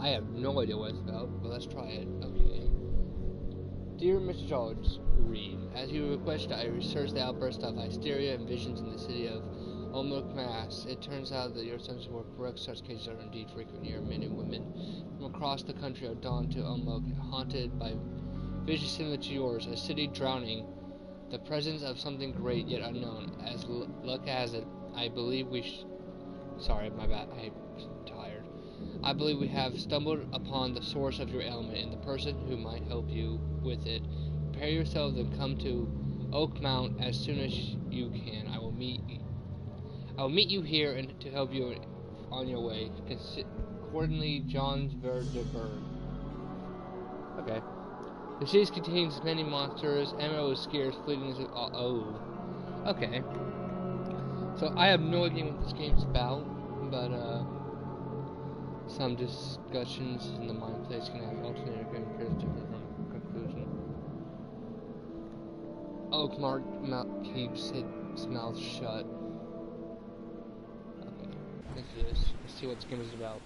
I have no idea what it's about, but let's try it. Okay. Dear Mr. George, read. As you requested, I researched the outburst of hysteria and visions in the city of Olmec, Mass. It turns out that your assumptions were correct. Such cases are indeed frequent here. Men and women from across the country are drawn to Olmec, haunted by visions similar to yours. A city drowning, the presence of something great yet unknown. As luck has it, I believe we sorry, my bad. I'm tired. I believe we have stumbled upon the source of your ailment and the person who might help you with it. Prepare yourselves and come to Oak Mount as soon as you can. I will meet you here and to help you on your way. Accordingly, John Verderberg. Okay. The city contains many monsters, emerald scares, fleeting. Okay. So I have no idea what this game's about, but some discussions in the mind place can have alternative and appears different from conclusion. Oakmark keeps its mouth shut. Okay, let's see what this game is about.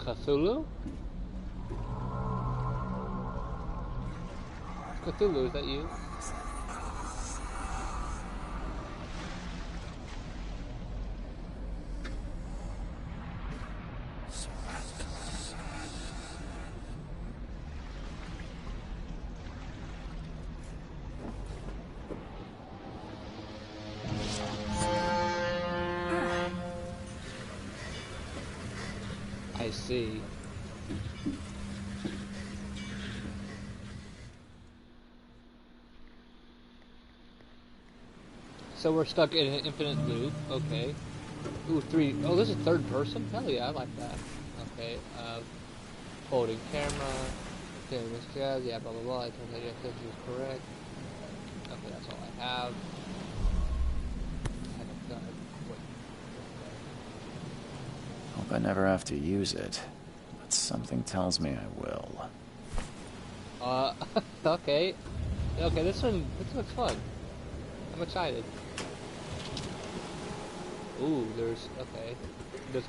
Cthulhu? Cthulhu, is that you? I see. So we're stuck in an infinite loop. Okay. Ooh, 3. Oh, this is third person? Hell yeah, I like that. Okay. Holding camera. Okay, yeah, blah blah blah. I told you if this is correct. Okay, that's all I have. Hope I never have to use it, but something tells me I will. Okay. Okay, this looks fun. I'm excited. Ooh, there's a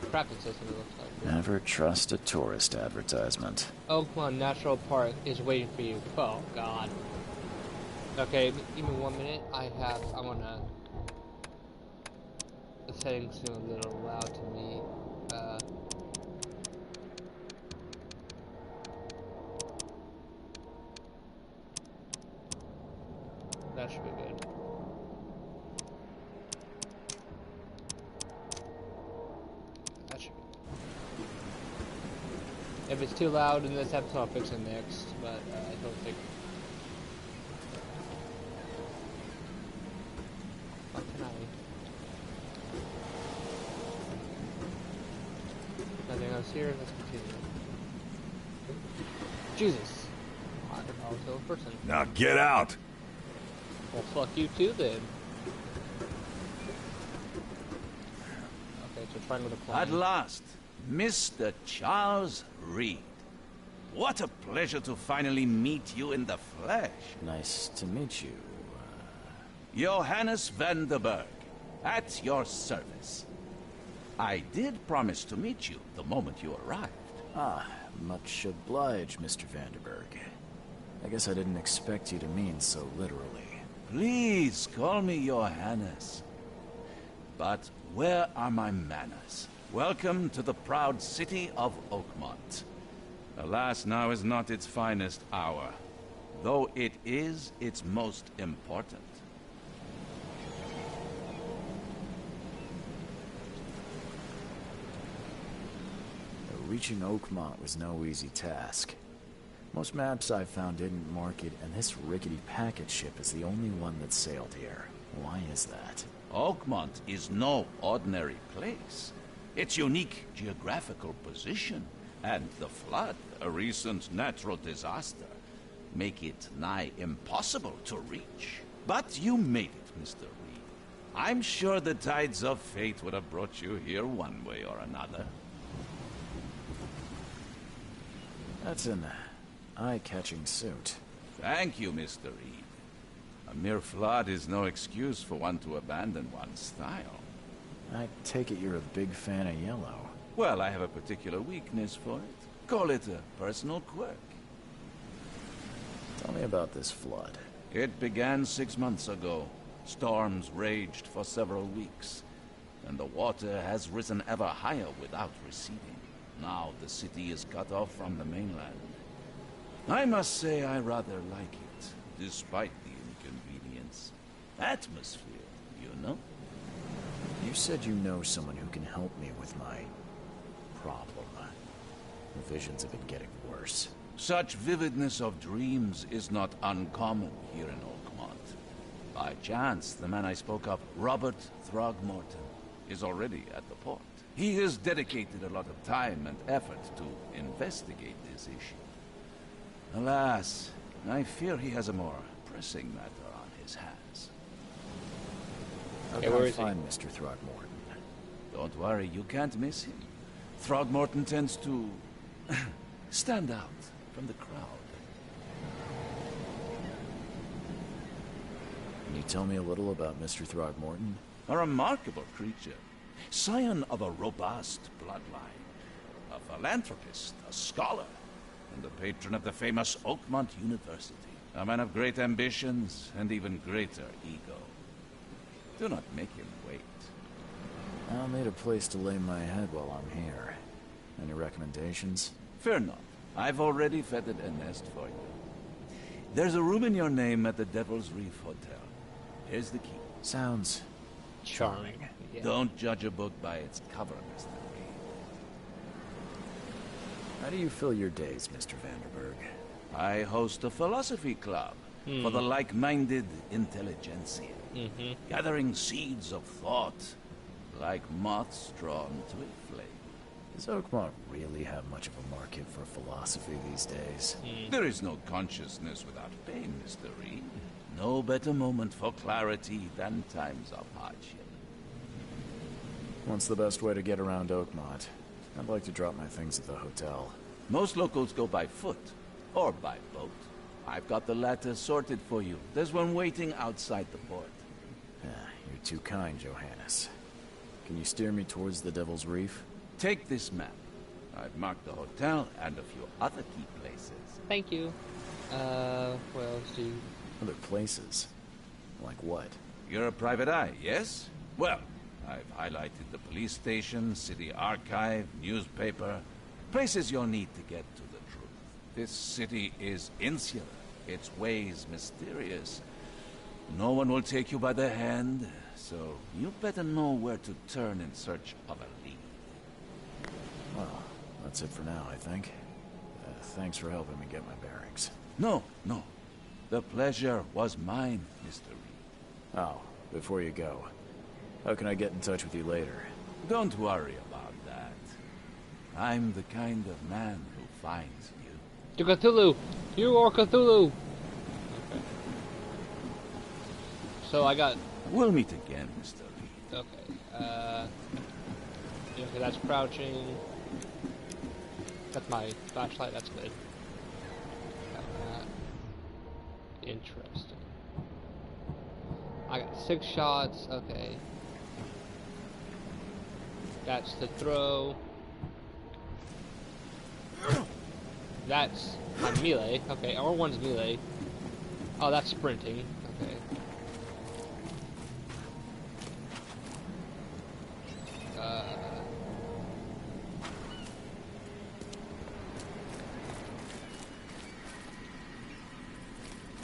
crafting system, it looks like. Never trust a tourist advertisement. Oakmont Natural Park is waiting for you. Oh, God. Okay, give me 1 minute. I wanna... The settings seem a little loud to me. That should be good. That should be good. If it's too loud in this episode, I'll fix it next, but I don't think... What can I... Nothing else here, let's continue. Jesus! I could probably kill a person. Now get out! Well, fuck you too, then. Okay, so trying with a plan. At last, Mr. Charles Reed. What a pleasure to finally meet you in the flesh. Nice to meet you. Johannes van der Berg, at your service. I did promise to meet you the moment you arrived. Ah, much obliged, Mr. Vanderberg. I guess I didn't expect you to mean so literally. Please call me your Highness. But where are my manners? Welcome to the proud city of Oakmont. Alas, now is not its finest hour, though it is its most important. Reaching Oakmont was no easy task. Most maps I've found didn't mark it, and this rickety packet ship is the only one that sailed here. Why is that? Oakmont is no ordinary place. Its unique geographical position and the flood, a recent natural disaster, make it nigh impossible to reach. But you made it, Mr. Reed. I'm sure the tides of fate would have brought you here one way or another. That's an eye-catching suit. Thank you, Mr. Reed. A mere flood is no excuse for one to abandon one's style. I take it you're a big fan of yellow. Well, I have a particular weakness for it. Call it a personal quirk. Tell me about this flood. It began 6 months ago. Storms raged for several weeks, and the water has risen ever higher without receding. Now the city is cut off from the mainland. I must say I rather like it, despite the inconvenience. Atmosphere, you know? You said you know someone who can help me with my problem. The visions have been getting worse. Such vividness of dreams is not uncommon here in Oakmont. By chance, the man I spoke of, Robert Throgmorton, is already at the port. He has dedicated a lot of time and effort to investigate this issue. Alas, I fear he has a more pressing matter on his hands. How Okay, can where I is he? find Mr. Throgmorton? Don't worry, you can't miss him. Throgmorton tends to stand out from the crowd. Can you tell me a little about Mr. Throgmorton? A remarkable creature. Scion of a robust bloodline. A philanthropist, a scholar, and the patron of the famous Oakmont University. A man of great ambitions and even greater ego. Do not make him wait. I'll need a place to lay my head while I'm here. Any recommendations? Fear not. I've already fettered a nest for you. There's a room in your name at the Devil's Reef Hotel. Here's the key. Sounds Charming. Yeah. Don't judge a book by its cover, Mr. Reed. How do you fill your days, Mr. Vanderberg? I host a philosophy club for the like-minded intelligentsia, gathering seeds of thought like moths drawn to a flame. Does Oakmont really have much of a market for philosophy these days? There is no consciousness without pain, Mr. Reed. No better moment for clarity than times of hardship. What's the best way to get around Oakmont? I'd like to drop my things at the hotel. Most locals go by foot, or by boat. I've got the latter sorted for you. There's one waiting outside the port. You're too kind, Johannes. Can you steer me towards the Devil's Reef? Take this map. I've marked the hotel and a few other key places. Thank you. What else do you... Other places? Like what? You're a private eye, yes? Well, I've highlighted the police station, city archive, newspaper, places you'll need to get to the truth. This city is insular, its ways mysterious. No one will take you by the hand, so you better know where to turn in search of a lead. Well, that's it for now, I think. Thanks for helping me get my bearings. No. The pleasure was mine, Mr. Reed. Oh, before you go, how can I get in touch with you later? Don't worry about that. I'm the kind of man who finds you. To Cthulhu! You are Cthulhu! Okay. So I got... We'll meet again, Mr. Reed. Okay, okay, that's crouching. That's my flashlight, that's good. Got that. Interesting. I got 6 shots, okay. That's the throw. That's my melee. Okay, R1's melee. Oh, that's sprinting. Okay.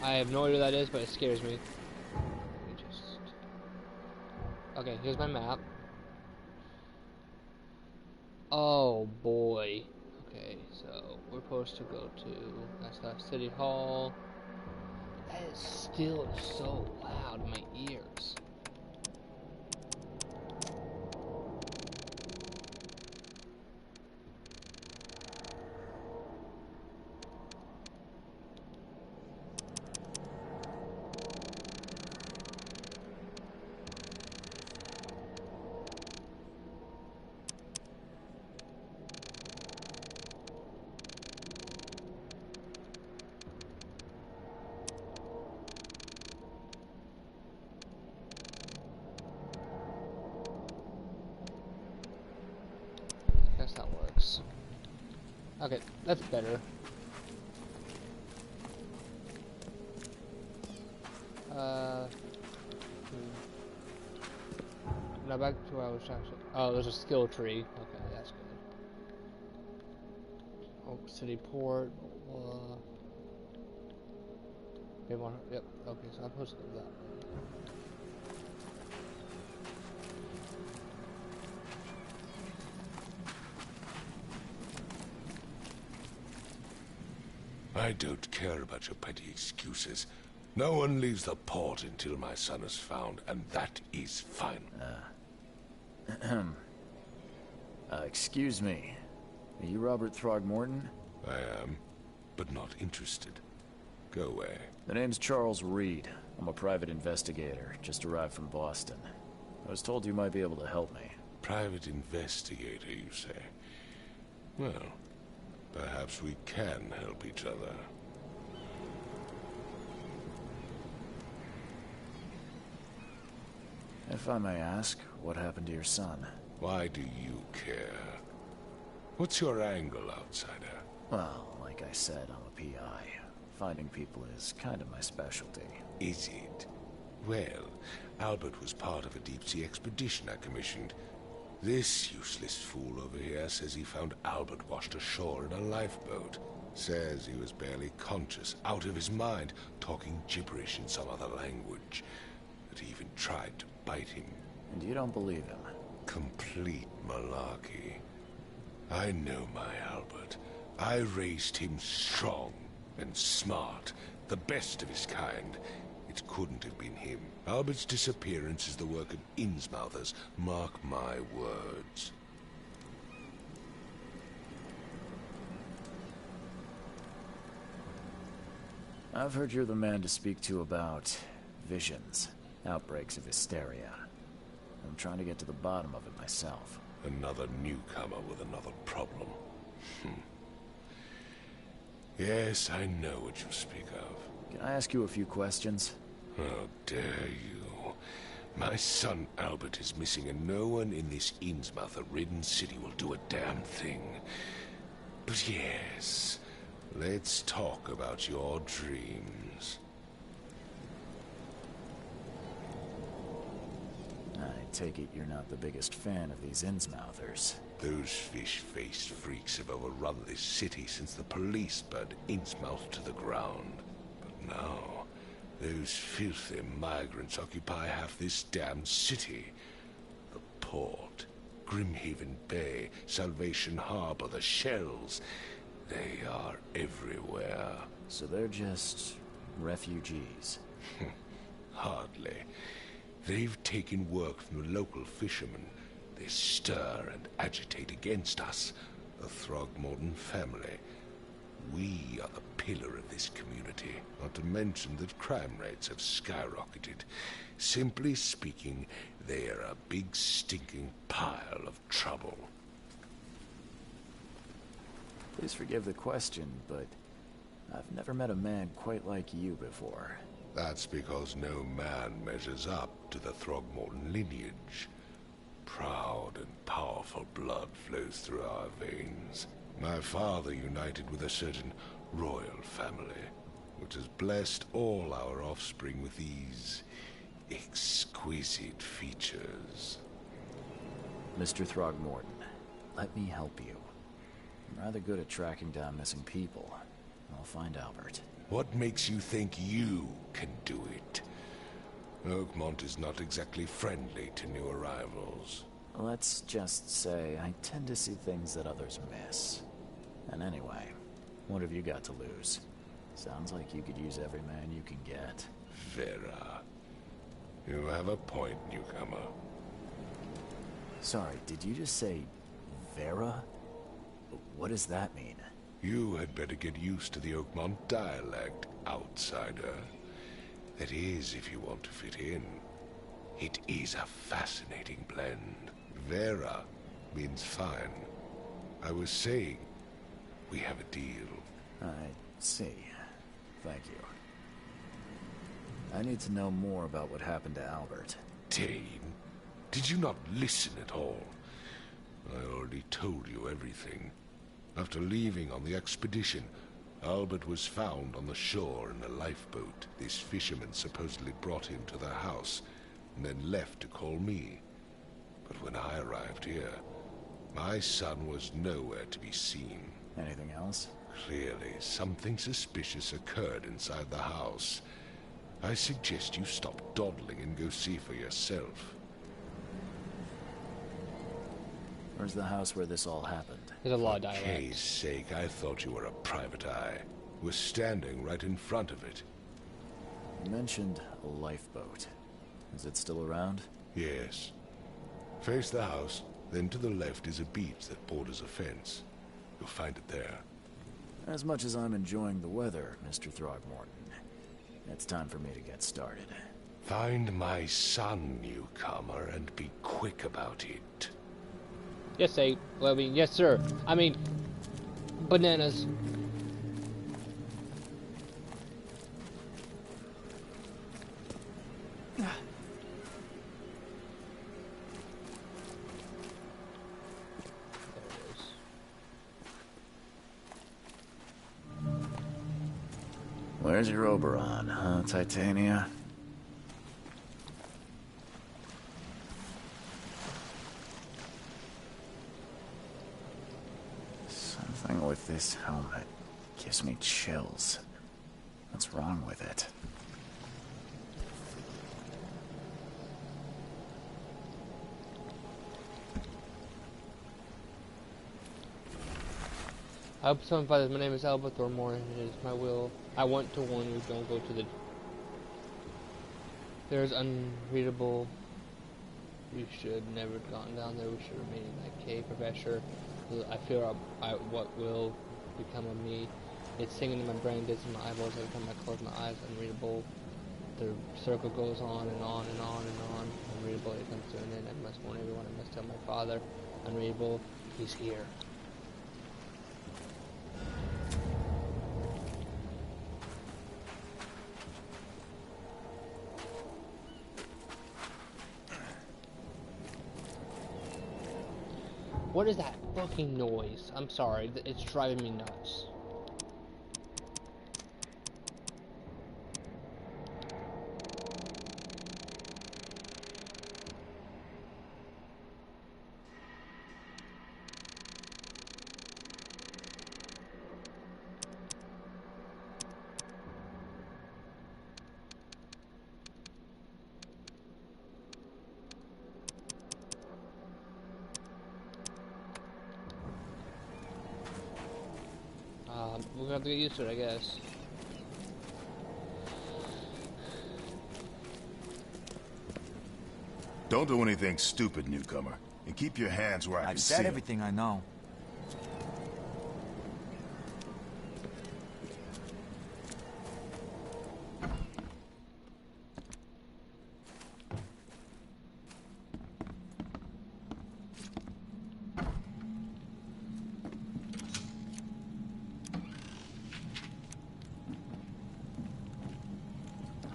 I have no idea what that is, but it scares me. Let me just... Okay, here's my map. Oh boy. Okay, so we're supposed to go to... That's the City Hall. That is still so loud in my ears. Guess that works. Okay, that's better. Now back to where I was trying to... Oh, there's a skill tree. Okay, that's good. Oak City Port. Yep, okay, so I'm supposed to go that way. I don't care about your petty excuses. No one leaves the port until my son is found, and that is final. Excuse me. Are you Robert Throgmorton? I am, but not interested. Go away. The name's Charles Reed. I'm a private investigator, just arrived from Boston. I was told you might be able to help me. Private investigator, you say? Well, perhaps we can help each other. If I may ask, what happened to your son? Why do you care? What's your angle, outsider? Well, like I said, I'm a PI. Finding people is kind of my specialty. Is it? Well, Albert was part of a deep-sea expedition I commissioned. This useless fool over here says he found Albert washed ashore in a lifeboat. Says he was barely conscious, out of his mind, talking gibberish in some other language. That he even tried to bite him. And you don't believe him? Complete malarkey. I know my Albert. I raised him strong and smart, the best of his kind. It couldn't have been him. Albert's disappearance is the work of Innsmouthers, mark my words. I've heard you're the man to speak to about visions, outbreaks of hysteria. I'm trying to get to the bottom of it myself. Another newcomer with another problem. Yes, I know what you speak of. Can I ask you a few questions? How dare you? My son Albert is missing, and no one in this Innsmouther-ridden city will do a damn thing. But yes, let's talk about your dreams. I take it you're not the biggest fan of these Innsmouthers. Those fish-faced freaks have overrun this city since the police burned Innsmouth to the ground. But now, those filthy migrants occupy half this damned city. The port, Grimhaven Bay, Salvation Harbor, the shells. They are everywhere. So they're just refugees? Hardly. They've taken work from the local fishermen. They stir and agitate against us, the Throgmorton family. We are the pillar of this community, not to mention that crime rates have skyrocketed. Simply speaking, they are a big stinking pile of trouble. Please forgive the question, but I've never met a man quite like you before. That's because no man measures up to the Throgmorton lineage. Proud and powerful blood flows through our veins. My father united with a certain royal family, which has blessed all our offspring with these exquisite features. Mr. Throgmorton, let me help you. I'm rather good at tracking down missing people. I'll find Albert. What makes you think you can do it? Oakmont is not exactly friendly to new arrivals. Let's just say I tend to see things that others miss. And anyway, what have you got to lose? Sounds like you could use every man you can get. Vera. You have a point, newcomer. Sorry, did you just say Vera? What does that mean? You had better get used to the Oakmont dialect, outsider. That is, if you want to fit in. It is a fascinating blend. Vera means fine. I was saying, we have a deal. I see. Thank you. I need to know more about what happened to Albert. Dane, did you not listen at all? I already told you everything. After leaving on the expedition, Albert was found on the shore in a lifeboat. This fisherman supposedly brought him to their house, and then left to call me. But when I arrived here, my son was nowhere to be seen. Anything else? Clearly, something suspicious occurred inside the house. I suggest you stop dawdling and go see for yourself. Where's the house where this all happened? There's a lot of For dialect. Kay's sake, I thought you were a private eye. Was standing right in front of it. You mentioned a lifeboat. Is it still around? Yes. Face the house, then to the left is a beach that borders a fence. You'll find it there. As much as I'm enjoying the weather, Mr. Throgmorton, it's time for me to get started. Find my son, newcomer, and be quick about it. Yes, well, I mean, yes, sir. I mean, bananas. Where's your Oberon, huh, Titania? Something with this helmet gives me chills. What's wrong with it? I hope someone finds this. My name is Albert Thormore, and it is my will. I want to warn you, don't go to the... There's unreadable... We should never have gone down there. We should remain in that cave, Professor. I fear what will become of me. It's singing in my brain, dizzy my eyeballs every time I close my eyes. Unreadable. The circle goes on and on and on and on. Unreadable, it comes to an end. I must warn everyone. I must tell my father. Unreadable, he's here. What is that fucking noise? I'm sorry, it's driving me nuts. We're gonna have to get used to it, I guess. Don't do anything stupid, newcomer. And keep your hands where I can I've see said 'em. everything I know.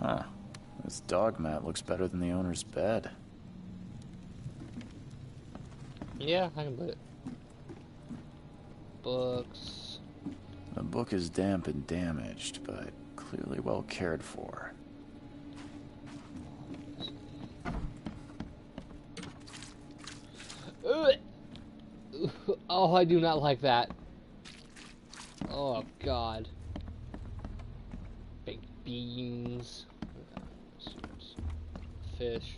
Huh. This dog mat looks better than the owner's bed. Yeah, I can put it. books. The book is damp and damaged, but clearly well cared for. Oh, I do not like that. Oh, God. Baked beans. Fish.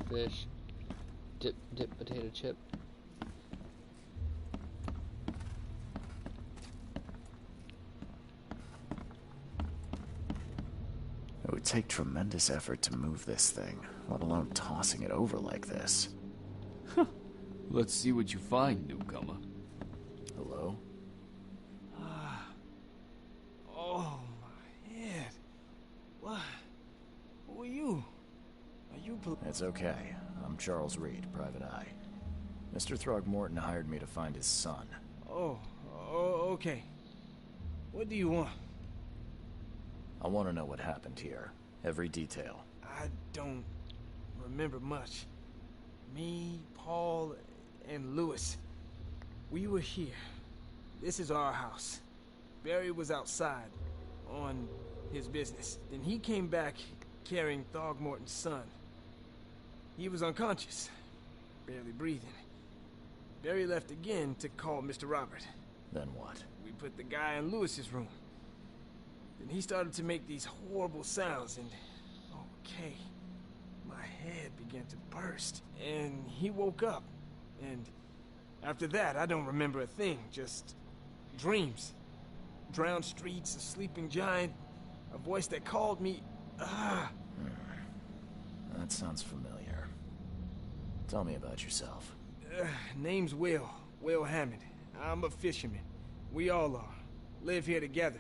Dip potato chip. It would take tremendous effort to move this thing, let alone tossing it over like this. Let's see what you find, newcomer. Hello? Oh, my head. What? Who are you? Are you... It's okay. I'm Charles Reed, Private Eye. Mr. Throgmorton hired me to find his son. Oh, okay. What do you want? I want to know what happened here. Every detail. I don't remember much. Me, Paul, and Lewis. We were here. This is our house. Barry was outside, on his business. Then he came back carrying Throgmorton's son. He was unconscious, barely breathing. Barry left again to call Mr. Robert. Then what? We put the guy in Lewis's room. Then he started to make these horrible sounds and... Okay. My head began to burst. And he woke up. And after that, I don't remember a thing. Just dreams. Drowned streets, a sleeping giant, a voice that called me... That sounds familiar. Tell me about yourself. Name's Will. Will Hammond. I'm a fisherman. We all are. Live here together.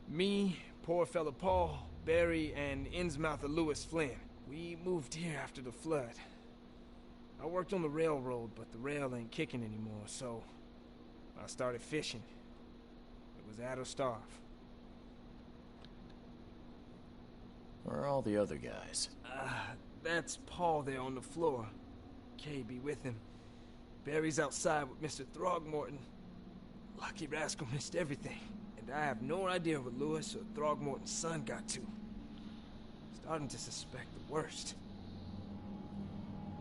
Me, poor fella Paul, Barry, and Innsmouther Lewis Flynn. We moved here after the flood. I worked on the railroad, but the rail ain't kicking anymore, so I started fishing. It was add or starve. Where are all the other guys? That's Paul there on the floor. Kay be with him. Barry's outside with Mr. Throgmorton. Lucky rascal missed everything. And I have no idea what Lewis or Throgmorton's son got to. Starting to suspect the worst.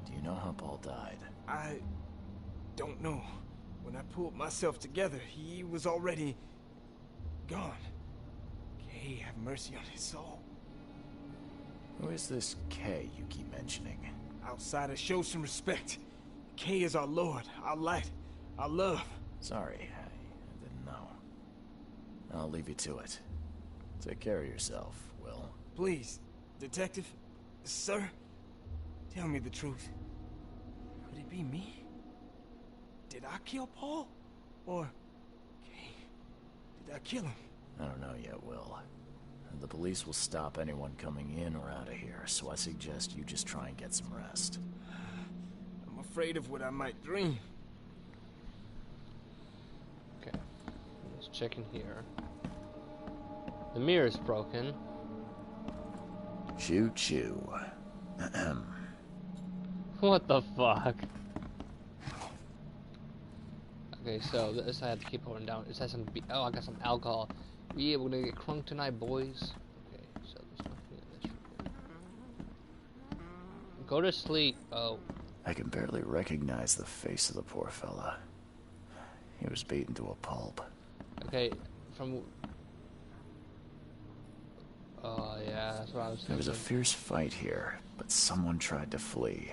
Do you know how Paul died? I don't know. When I pulled myself together, he was already gone. Kay have mercy on his soul. Who is this K you keep mentioning? Outsiders, show some respect. Kay is our lord, our light, our love. Sorry, I didn't know. I'll leave you to it. Take care of yourself, Will. Please, detective, sir, tell me the truth. Could it be me? Did I kill Paul? Or, Kay, did I kill him? I don't know yet, Will. The police will stop anyone coming in or out of here, so I suggest you just try and get some rest. I'm afraid of what I might dream. Okay, let's check in here. The mirror's broken. Choo-choo. What the fuck? Okay, so this I have to keep holding down. It says some. Oh, I got some alcohol. Yeah, we're gonna get crunk tonight, boys. Okay, so there's nothing in this room. Go to sleep. Oh. I can barely recognize the face of the poor fella. He was beaten to a pulp. Okay, from... Oh, yeah, that's what I was thinking. There was a fierce fight here, but someone tried to flee.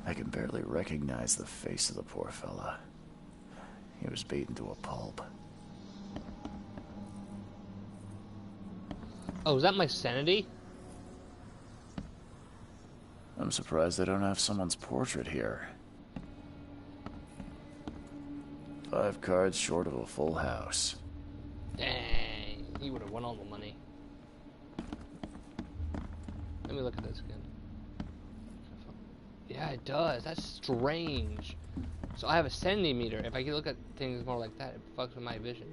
I can barely recognize the face of the poor fella. He was beaten to a pulp. Oh, is that my sanity? I'm surprised they don't have someone's portrait here. 5 cards short of a full house. Dang, he would have won all the money. Let me look at this again. Yeah, it does. That's strange. So I have a centimeter. If I can look at things more like that, it fucks with my vision.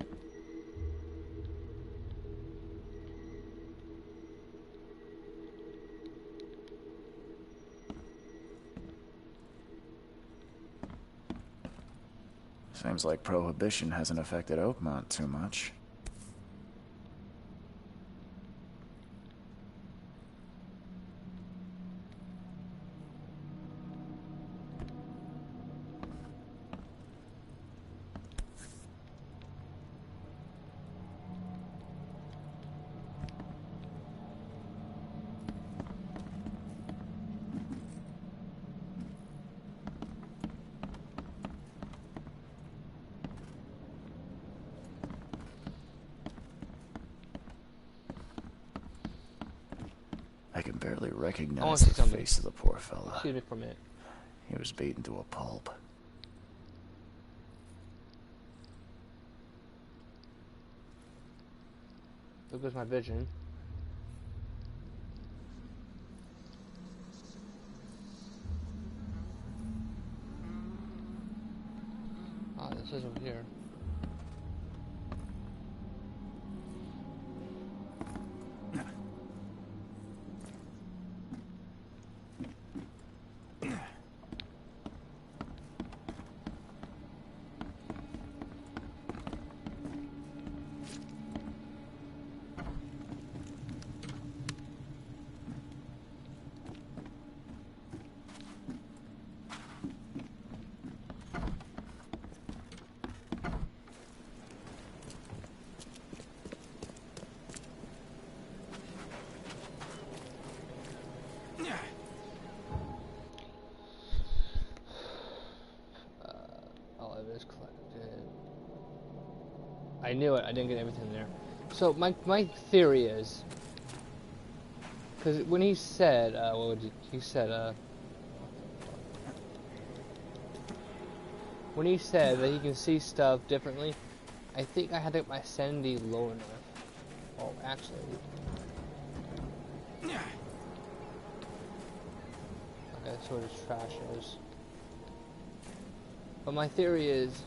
Seems like Prohibition hasn't affected Oakmont too much. I can barely recognize see the something. face of the poor fella. Excuse me for a minute. He was beaten to a pulp. There goes my vision. Ah, this is over here. All of it is collected. I knew it. I didn't get everything there. So my theory is, because when he said, what would he said, when he said that he can see stuff differently, I think I had to get my sanity low enough. Oh, actually. Okay, that's what his trash is. But my theory is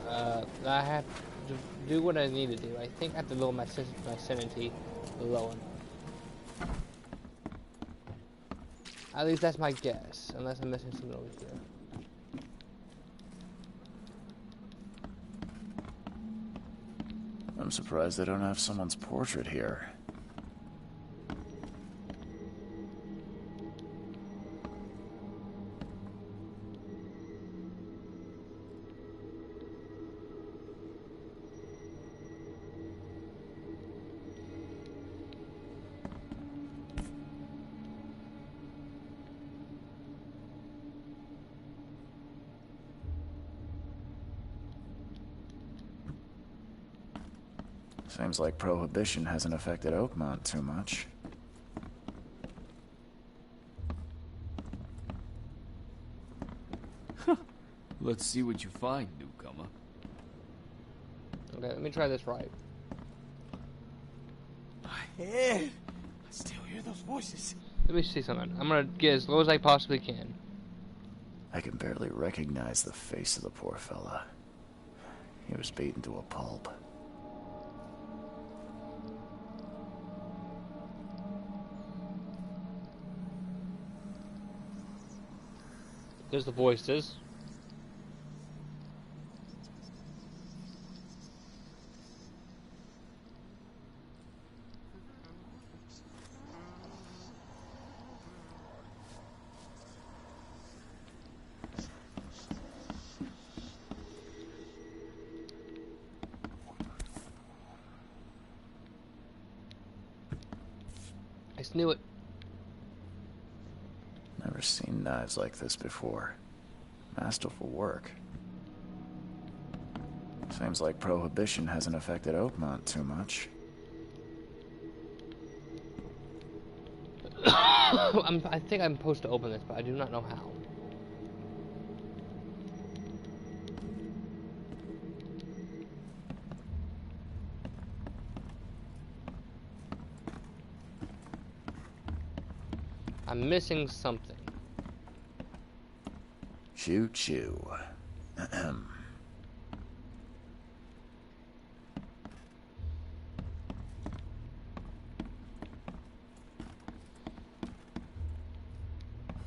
that I have to do what I need to do. I think I have to lower my sanity low enough. At least that's my guess, unless I'm missing something over here. I'm surprised they don't have someone's portrait here. Seems like Prohibition hasn't affected Oakmont too much. Let's see what you find, newcomer. Okay, let me try this right. My head. I still hear those voices. Let me see something. I'm gonna get as low as I possibly can. I can barely recognize the face of the poor fella. He was beaten to a pulp. There's the voices. I just knew it. Never seen knives like this before. Masterful work. Seems like Prohibition hasn't affected Oakmont too much. I think I'm supposed to open this, but I do not know how. I'm missing something. Choo choo. Ahem.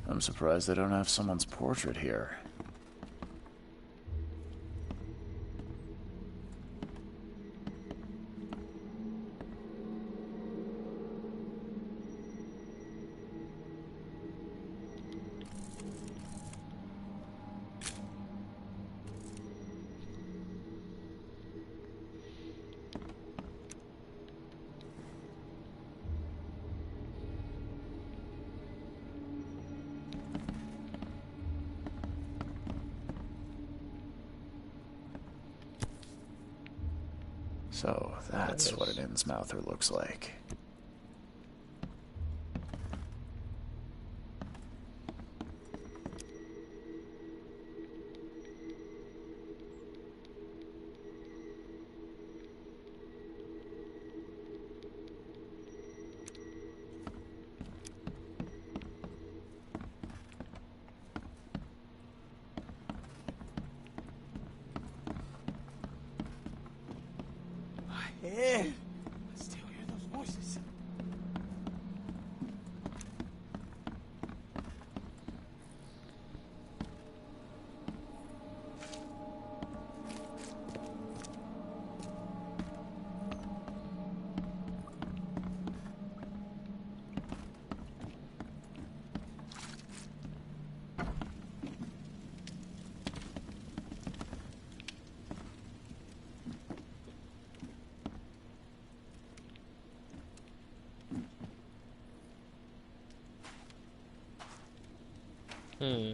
I'm surprised they don't have someone's portrait here. So that's what an Innsmouther looks like. Yeah, I still hear those voices. Hmm.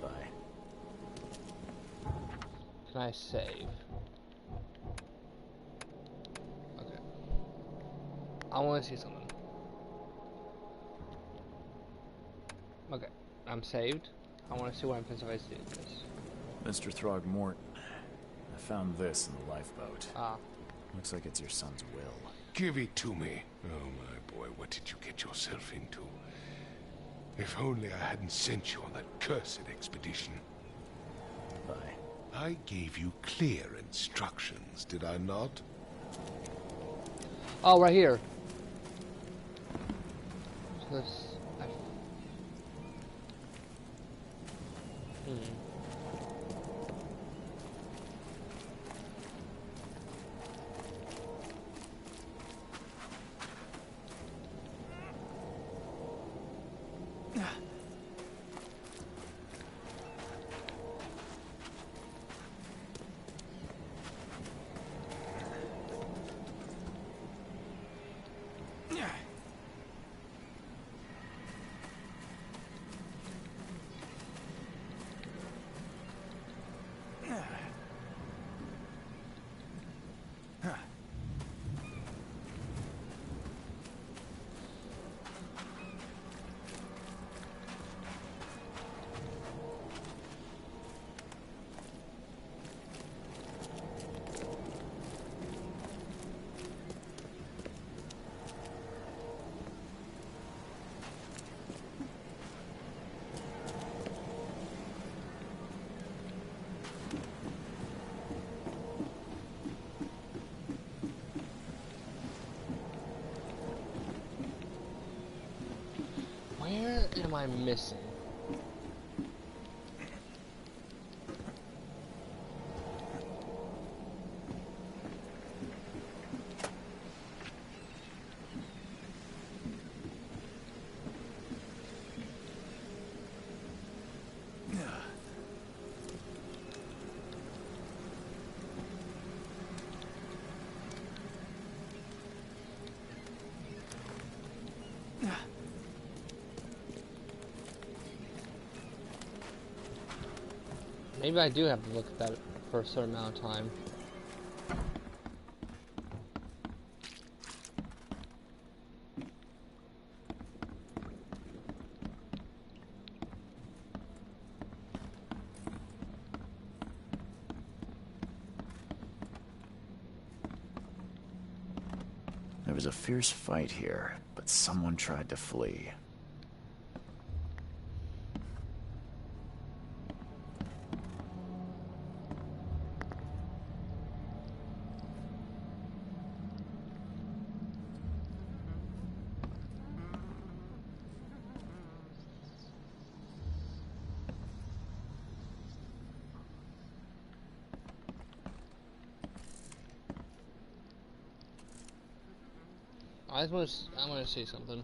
Bye. Can I save? Okay. I want to see something. Okay. I'm saved. I want to see what happens if I see this. Mr. Throgmorton, I found this in the lifeboat. Ah. Looks like it's your son's will. Give it to me. Oh, my boy, what did you get yourself into? If only I hadn't sent you on that cursed expedition. Bye. I gave you clear instructions, did I not? Oh, right here. This. Where am I missing? Maybe I do have to look at that for a certain amount of time. There was a fierce fight here, but someone tried to flee. I want to see something.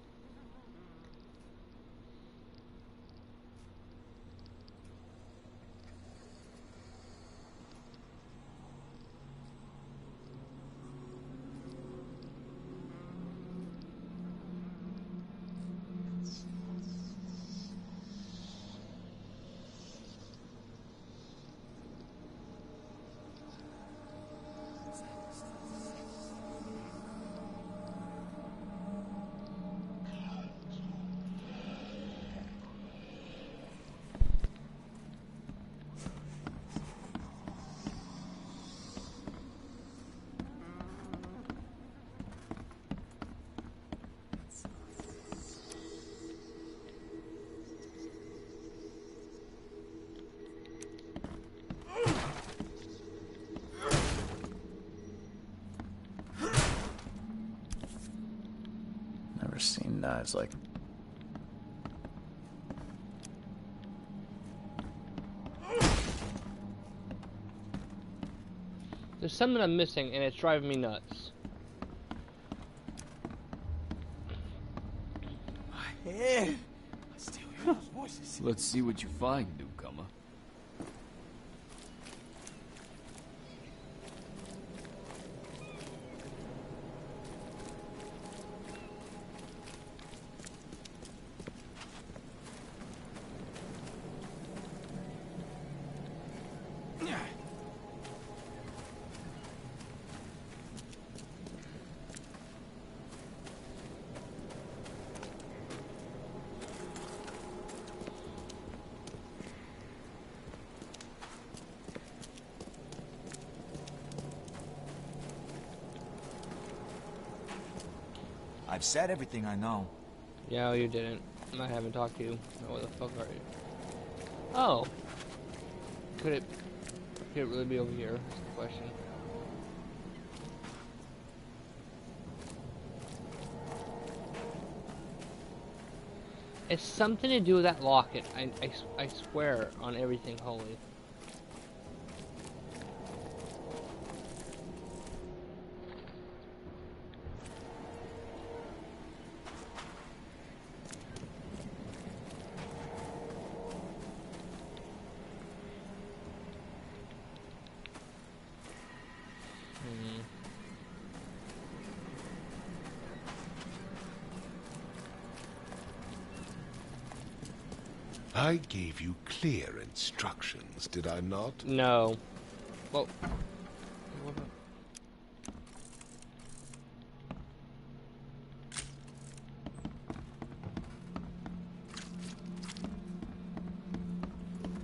knives like... There's something I'm missing, and it's driving me nuts. My head. I still hear those voices. Let's see what you find, newcomer. I've said everything I know. Yeah, you didn't. I haven't talked to you. Oh, what the fuck are you? Oh. Could it really be over here? That's the question. It's something to do with that locket. I swear on everything holy. I gave you clear instructions, did I not? No. Well. What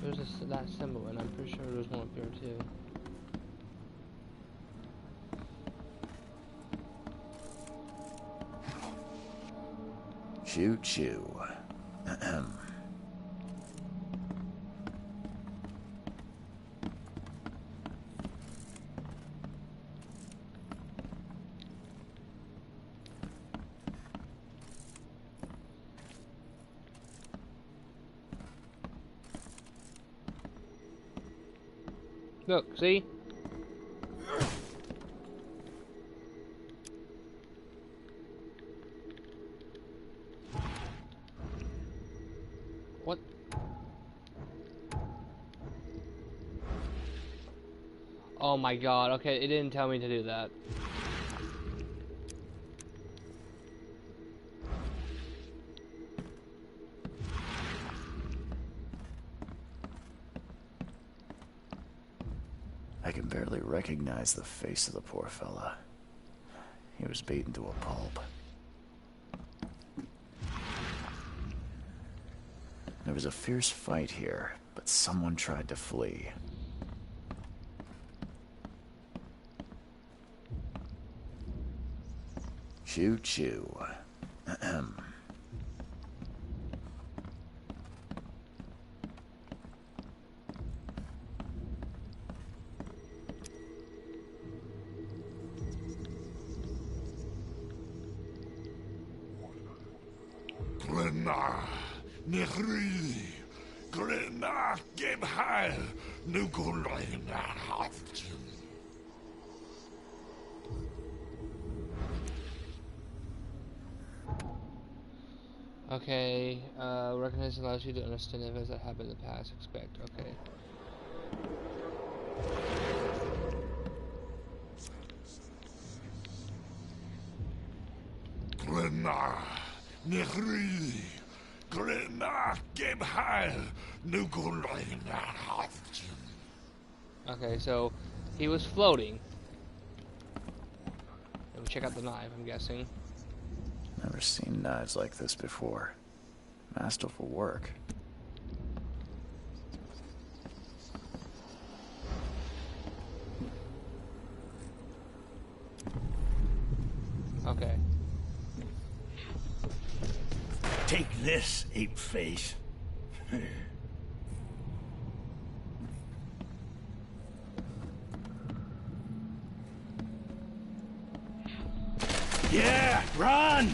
there's that symbol, and I'm pretty sure there's one up here too. Shoot, shoo. Ahem. Look, see? What? Oh my god, okay, it didn't tell me to do that. I can barely recognize the face of the poor fella. He was beaten to a pulp. There was a fierce fight here, but someone tried to flee. Shoot, shoo. Ahem. Okay, recognize allows you to understand events that happened in the past. Expect, okay. Okay, so he was floating. And we check out the knife, I'm guessing. Never seen knives like this before. Masterful work. Okay. Take this, ape face. Yeah, run!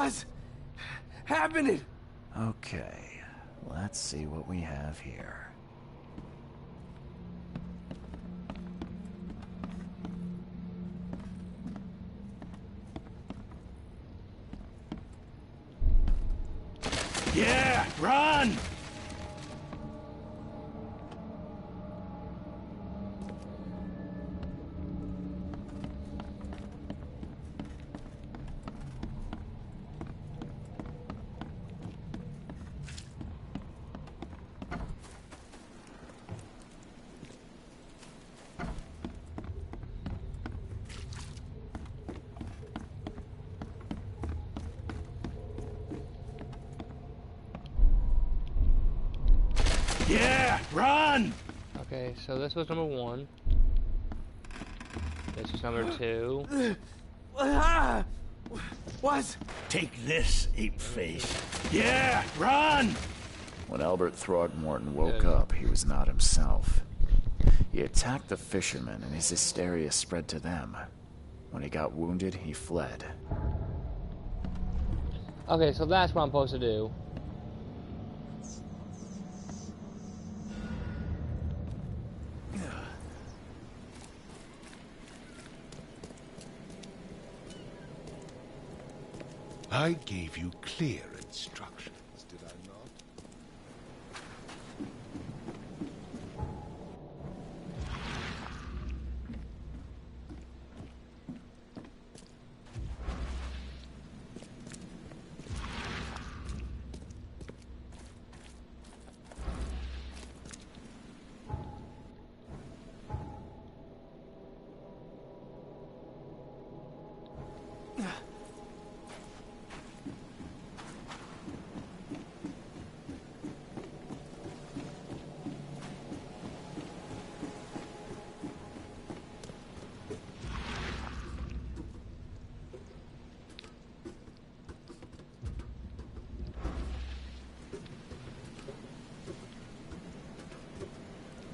was happening? Okay, let's see what we have here. Yeah, run! Yeah, run! Okay, so this was number 1. This was number 2. What? Take this, ape face. Yeah, run! When Albert Throgmorton woke up, he was not himself. He attacked the fishermen, and his hysteria spread to them. When he got wounded, he fled. Okay, so that's what I'm supposed to do. I gave you clear instructions, did I not?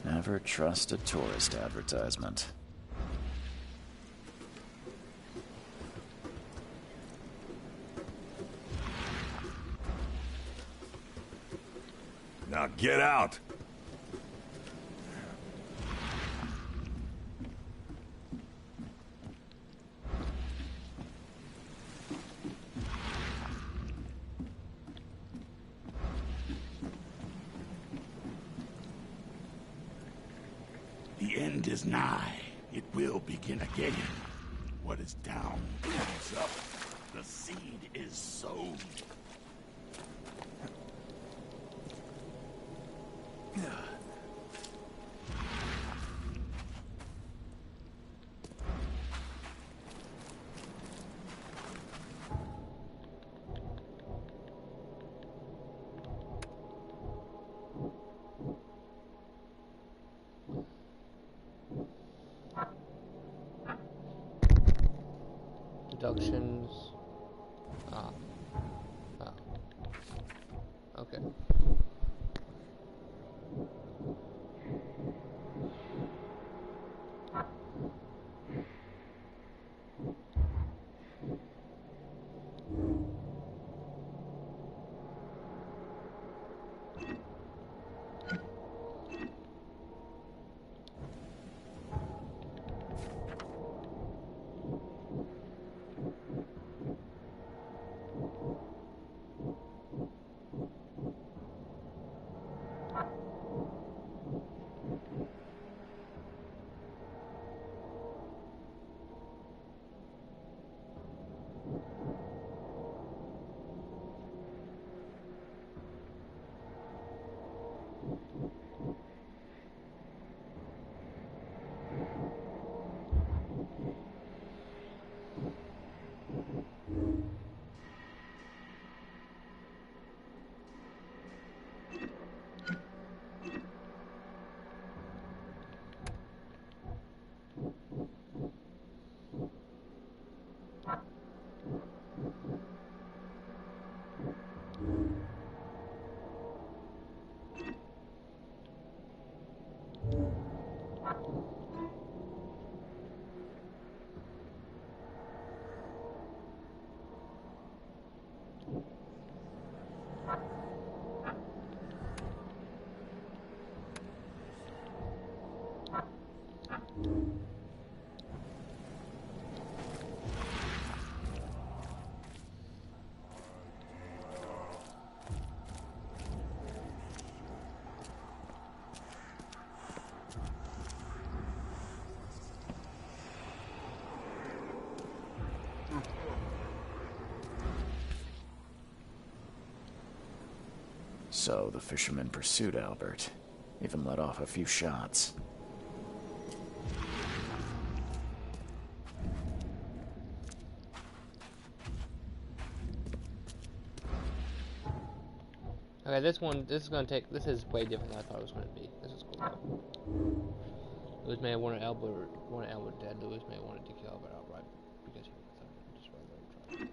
Never trust a tourist advertisement. Now get out! The end is nigh. It will begin again. What is down comes up. The seed is sown. Deductions. Okay. So the fisherman pursued Albert, even let off a few shots. Okay, this is way different than I thought it was gonna be. This is cool. Lewis may have wanted Albert dead. Lewis may have wanted to kill Albert outright because he was just rather try.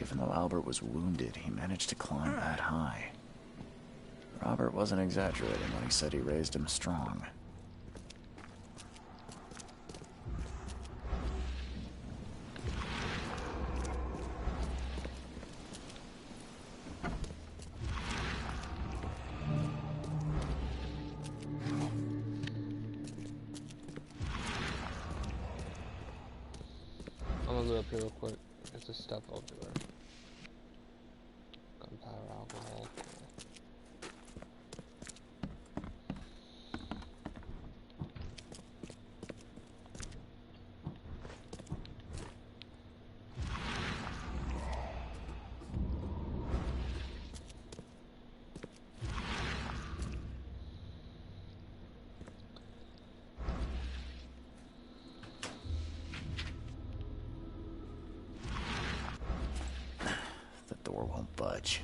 Even though Albert was wounded, he managed to climb that high. Robert wasn't exaggerating when he said he raised him strong. I'm gonna go up here real quick. There's this stuff everywhere. Gunpowder, alcohol. The door won't budge.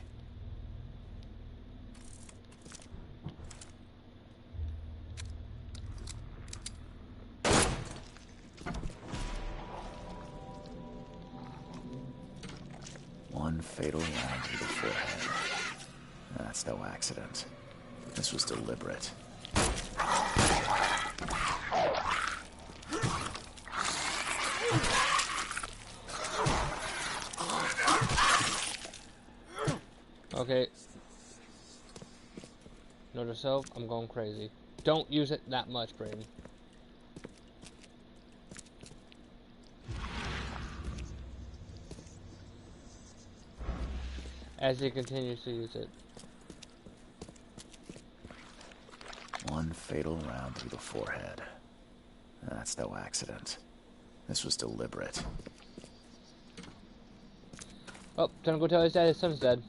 One fatal round to the forehead. That's no accident. This was deliberate. Okay. Note to self, I'm going crazy. Don't use it that much, Brayden. As he continues to use it. One fatal round through the forehead. That's no accident. This was deliberate. Oh, time to go tell his dad his son's dead.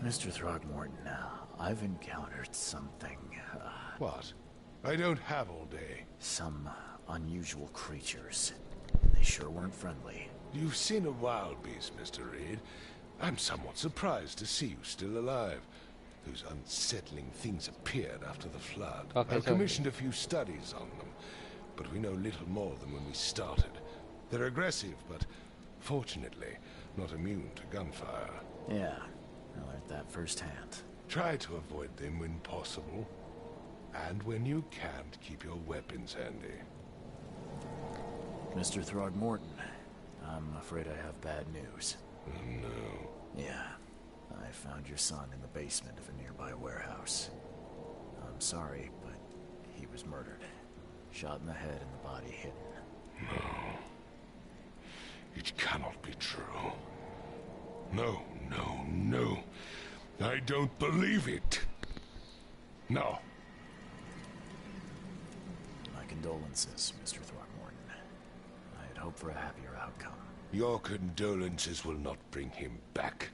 Mr. Throgmorton, I've encountered something, What? I don't have all day. some unusual creatures. They sure weren't friendly. You've seen a wild beast, Mr. Reed. I'm somewhat surprised to see you still alive. Those unsettling things appeared after the flood. Okay, I've so- commissioned a few studies on them, but we know little more than when we started. They're aggressive, but fortunately not immune to gunfire. Yeah, I learned that firsthand. Try to avoid them when possible. And when you can't, keep your weapons handy. Mr. Throgmorton, I'm afraid I have bad news. Oh, no. Yeah, I found your son in the basement of a nearby warehouse. I'm sorry, but he was murdered. Shot in the head and the body hidden. No. It cannot be true. No, no, no. I don't believe it. No. My condolences, Mr. Throgmorton. I had hoped for a happier outcome. Your condolences will not bring him back.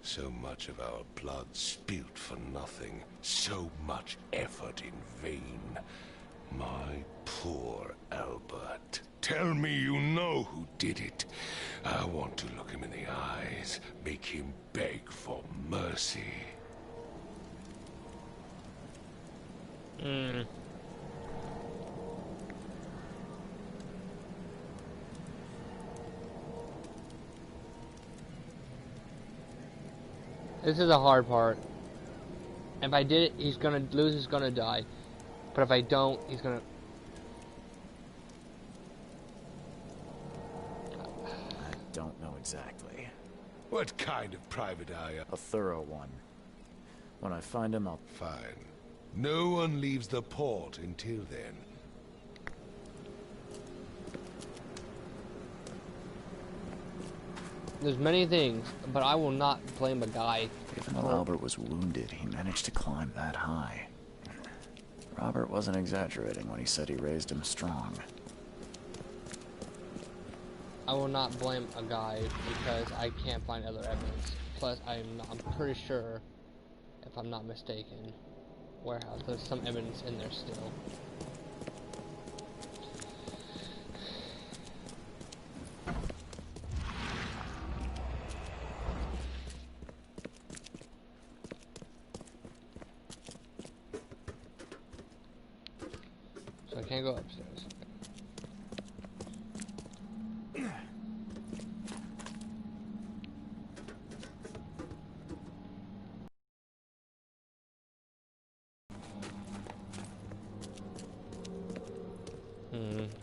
So much of our blood spilt for nothing. So much effort in vain. My poor Albert. Tell me you know who did it. I want to look him in the eyes, make him beg for mercy. This is a hard part. If I did it, he's gonna lose. He's gonna die. But if I don't, he's gonna. I don't know exactly. What kind of private eye? A thorough one. When I find him, I'll... Fine. No one leaves the port until then. There's many things, but I will not blame a guy. Even though Albert was wounded, he managed to climb that high. Robert wasn't exaggerating when he said he raised him strong. I will not blame a guy because I can't find other evidence. Plus, I'm pretty sure, if I'm not mistaken, warehouse, there's some evidence in there still. So I can't go upstairs.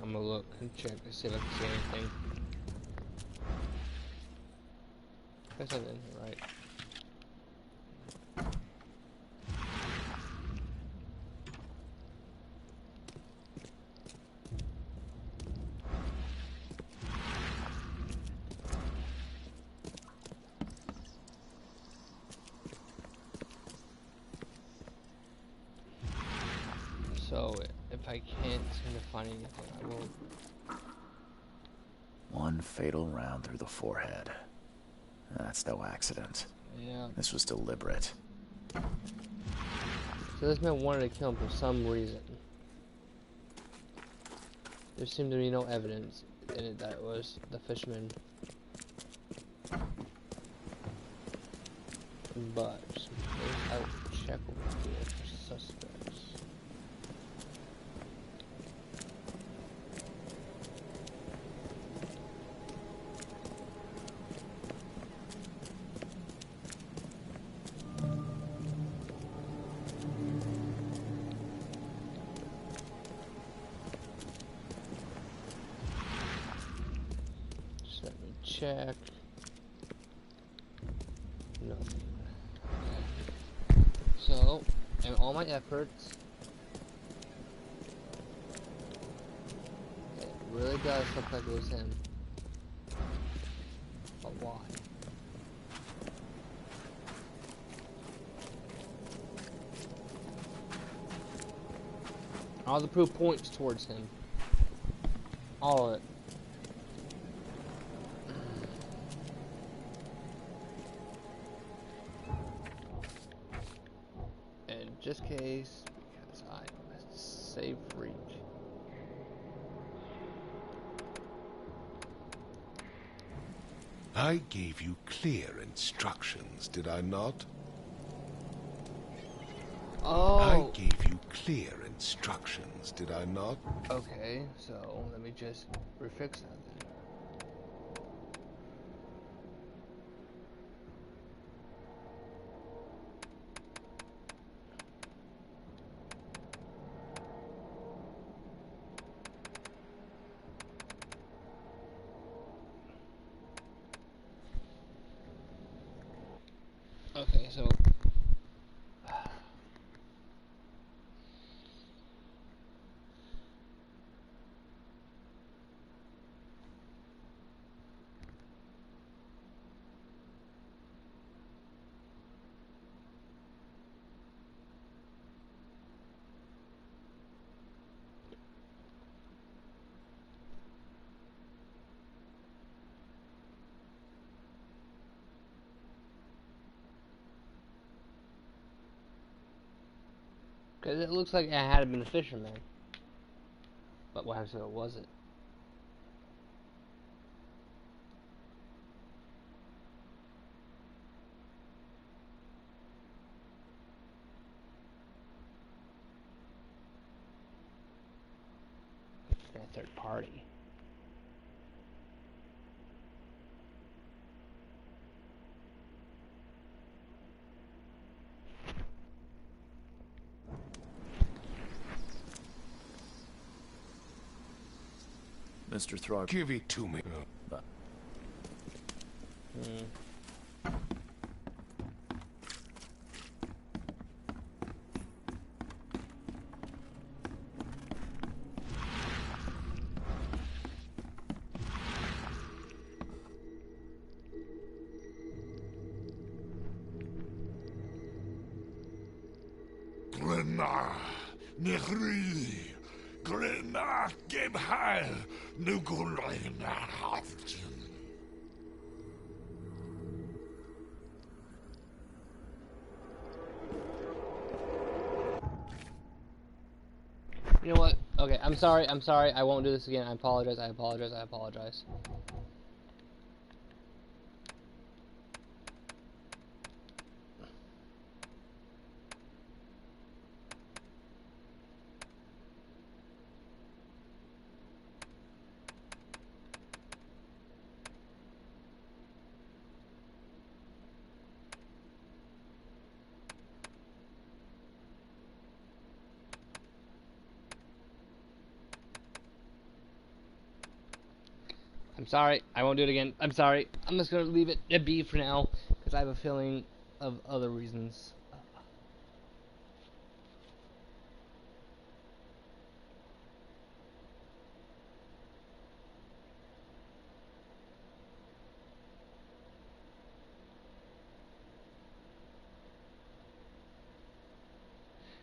I'm gonna look and check to see if I can see anything. There's something in here, right? So, if I can't seem to find anything, I will... One fatal round through the forehead. That's no accident. Yeah. This was deliberate. So this man wanted to kill him for some reason. There seemed to be no evidence in it that it was the fisherman. But, just in case, I will check over here for suspects. Check. Nothing. Okay. So, in all my efforts, it really does look like it was him. But why? All the proof points towards him. All of it. Just case, because I'm a safe freak. I gave you clear instructions, did I not? Oh! I gave you clear instructions, did I not? Okay, so let me just refix that then. Okay, so because it looks like it had been a fisherman. But what happens if it wasn't? A third party. Mr. Throg. Give it to me. Glenna, Nehri, Glenna, Gebhal, Nugulina, You know what? Okay, I'm sorry, I won't do this again. I apologize, I apologize. I'm sorry, I won't do it again. I'm sorry. I'm just gonna leave it be for now, because I have a feeling of other reasons.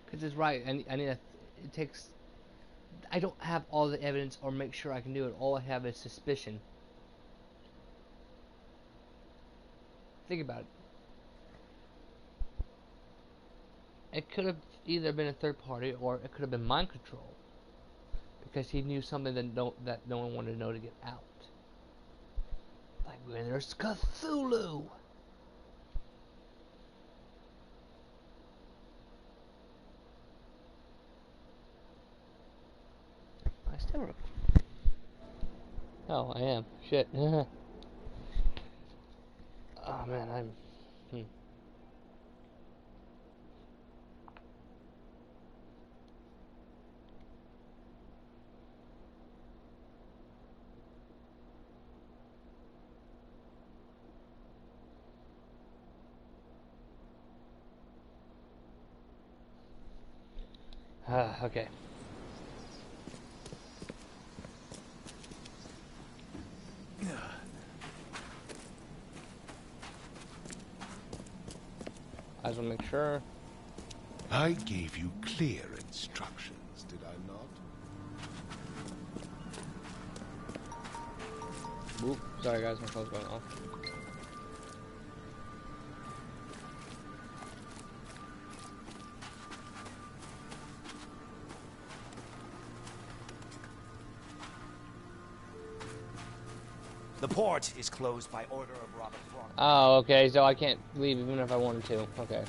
Because it's right, I need a, it takes, I don't have all the evidence or make sure I can do it. All I have is suspicion. Think about it. It could have either been a third party or it could have been mind control. Because he knew something that no one wanted to know to get out. Like when there's Cthulhu! I still record. Oh, I am. Shit. Oh man, I'm... okay. I just want to make sure. I gave you clear instructions, did I not? Oop, sorry guys, my phone's going off. The port is closed by order of Robert Throg. Oh, okay, so I can't leave even if I wanted to. Okay.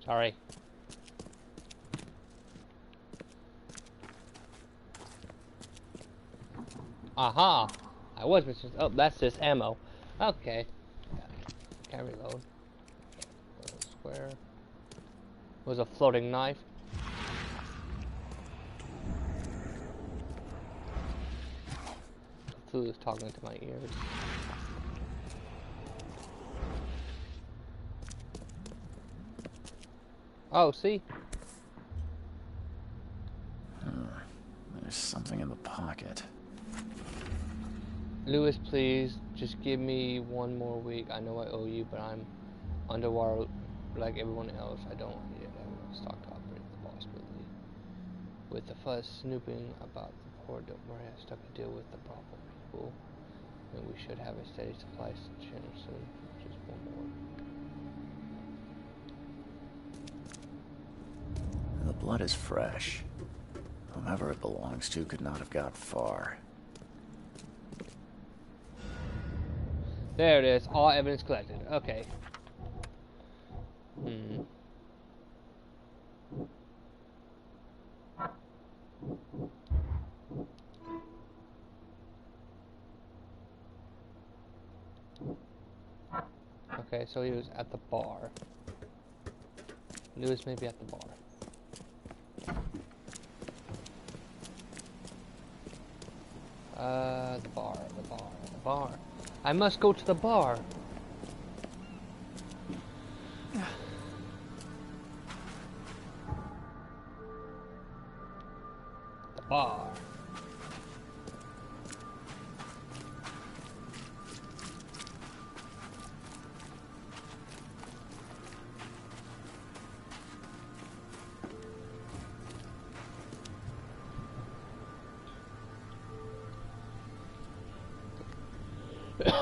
Sorry. Aha! I was missing. Oh, that's just ammo. Okay. Can't reload. Square. Was a floating knife. Cthulhu is talking to my ears. Oh, see? There's something in the pocket. Lewis, please, just give me one more week. I know I owe you, but I'm underwater. Like everyone else, I don't yet have stock to operate the boss smoothly. With the fuss snooping about the port, don't worry, I stuck a deal with the proper people. And we should have a steady supply channel soon. Just one more. The blood is fresh. Whomever it belongs to could not have got far. There it is. All evidence collected. Okay. Okay, so he was at the bar. Lewis may be at the bar. The bar. I must go to the bar. The bar.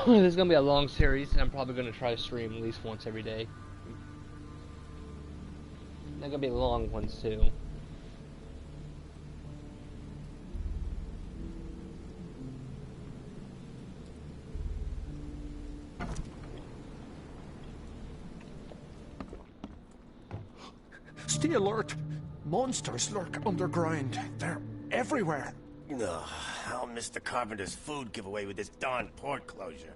This is gonna be a long series, and I'm probably gonna try to stream at least once every day. They're gonna be long ones too. Stay alert! Monsters lurk underground. They're everywhere. Ugh, I'll miss the Carpenter's food giveaway with this darn port closure.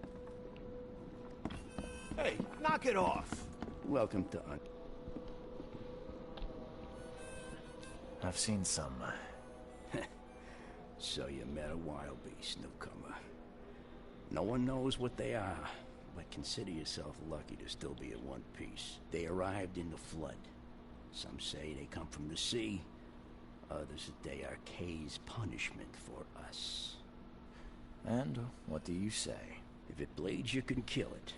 Hey, knock it off. Welcome to I've seen some. So you met a wild beast, newcomer. No one knows what they are, but consider yourself lucky to still be in one piece. They arrived in the flood. Some say they come from the sea. Others that they are Kay's punishment for us. And what do you say? If it bleeds, you can kill it.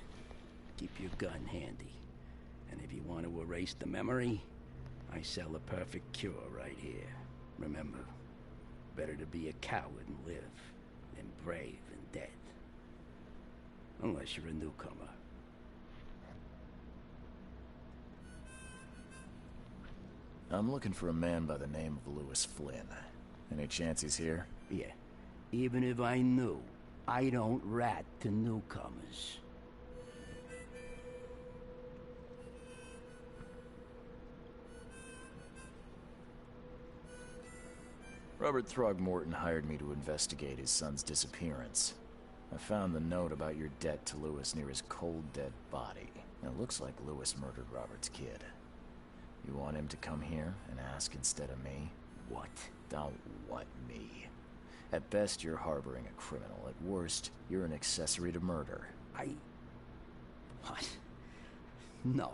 Keep your gun handy. And if you want to erase the memory, I sell a perfect cure right here. Remember, better to be a coward and live than brave and dead. Unless you're a newcomer. I'm looking for a man by the name of Lewis Flynn. Any chance he's here? Yeah. Even if I knew, I don't rat to newcomers. Robert Throgmorton hired me to investigate his son's disappearance. I found the note about your debt to Lewis near his cold, dead body. It looks like Lewis murdered Robert's kid. You want him to come here and ask instead of me? What? Don't what me. At best, you're harboring a criminal. At worst, you're an accessory to murder. What? No.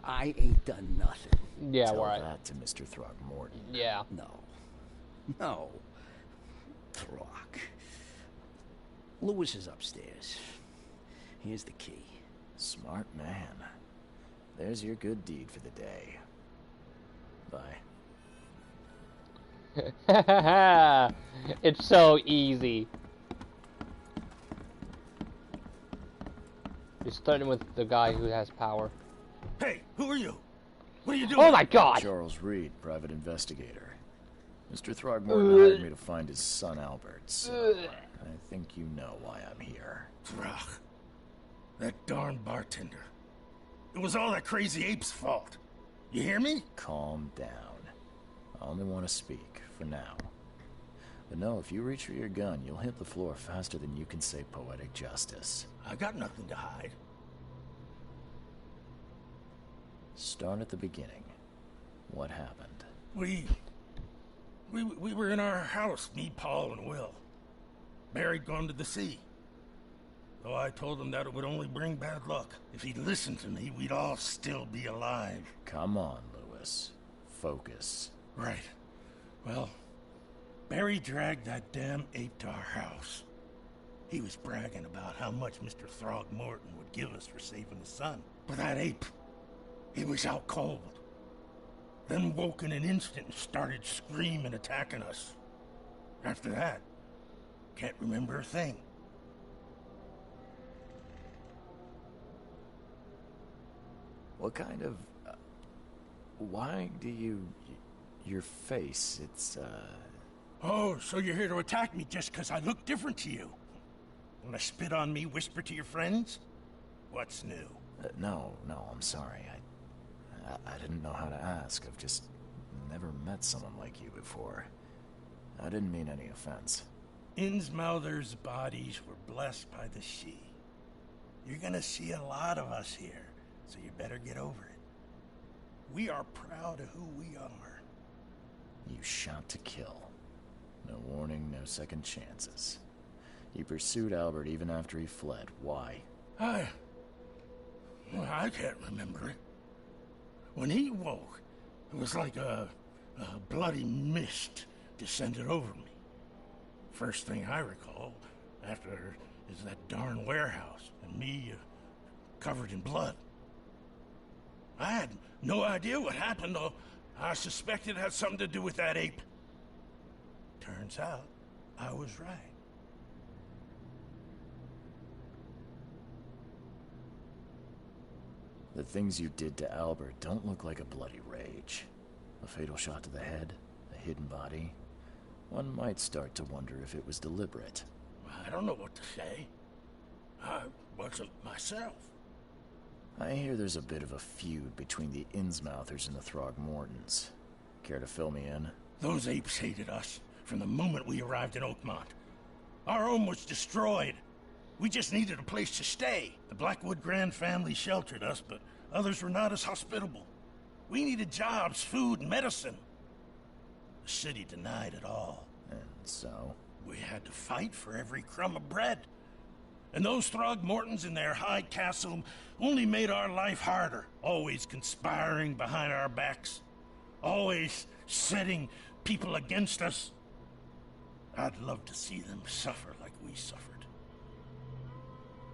I ain't done nothing. Yeah, Tell right. that to Mr. Throgmorton. Yeah. No. Throg. Lewis is upstairs. Here's the key. Smart man. There's your good deed for the day. Bye. It's so easy. You're starting with the guy who has power. Hey, who are you? What are you doing? Oh my god! Charles Reed, private investigator. Mr. Throgmorton hired me to find his son Albert, so I think you know why I'm here. Throg. That darn bartender. It was all that crazy ape's fault. You hear me? Calm down. I only want to speak, for now. But no, if you reach for your gun, you'll hit the floor faster than you can say poetic justice. I got nothing to hide. Start at the beginning. What happened? We were in our house, me, Paul, and Will. Barry'd gone to the sea. Though I told him that it would only bring bad luck. If he'd listened to me, we'd all still be alive. Come on, Lewis. Focus. Right. Well, Barry dragged that damn ape to our house. He was bragging about how much Mr. Throgmorton would give us for saving his son. But that ape, He was out cold. Then woke in an instant and started screaming, attacking us. After that, can't remember a thing. What kind of... why do you... your face, it's, Oh, so you're here to attack me just because I look different to you? Wanna spit on me, whisper to your friends? What's new? no, I'm sorry. I didn't know how to ask. I've just never met someone like you before. I didn't mean any offense. Innsmouther's bodies were blessed by the sea. You're gonna see a lot of us here, so you better get over it. We are proud of who we are. You shot to kill. No warning, no second chances. You pursued Albert even after he fled. Why? I can't remember it. When he woke, it was like a bloody mist descended over me. First thing I recall after is that darn warehouse and me covered in blood. I had no idea what happened, though. I suspected it had something to do with that ape. Turns out, I was right. The things you did to Albert don't look like a bloody rage. A fatal shot to the head, a hidden body. One might start to wonder if it was deliberate. I don't know what to say. I wasn't myself. I hear there's a bit of a feud between the Innsmouthers and the Throgmortons. Care to fill me in? Those apes hated us from the moment we arrived in Oakmont. Our home was destroyed. We just needed a place to stay. The Blackwood Grand family sheltered us, but others were not as hospitable. We needed jobs, food, and medicine. The city denied it all. And so? We had to fight for every crumb of bread. And those Throgmortons in their high castle only made our life harder. Always conspiring behind our backs. Always setting people against us. I'd love to see them suffer like we suffered.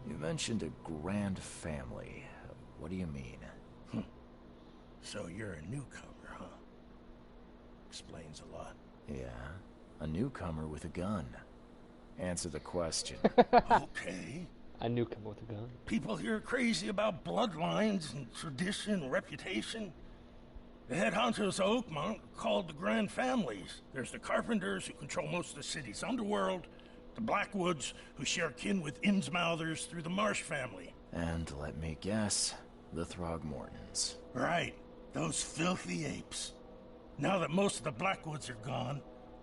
You mentioned a grand family. What do you mean? So you're a newcomer, huh? Explains a lot. Yeah, a newcomer with a gun. Answer the question. Okay. A newcomer with a gun. People here are crazy about bloodlines and tradition and reputation. The head honchos of Oakmont are called the Grand Families. There's the Carpenters, who control most of the city's underworld, the Blackwoods, who share kin with Innsmouthers through the Marsh family. And let me guess, the Throgmortons. Right. Those filthy apes. Now that most of the Blackwoods are gone,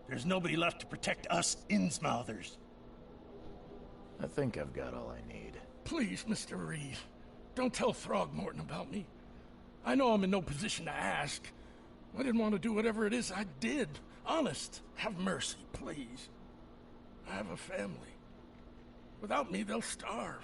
there's nobody left to protect us Innsmouthers. I think I've got all I need. Please, Mr. Reed, don't tell Throgmorton about me. I know I'm in no position to ask. I didn't want to do whatever it is I did. Honest, have mercy, please. I have a family. Without me, they'll starve.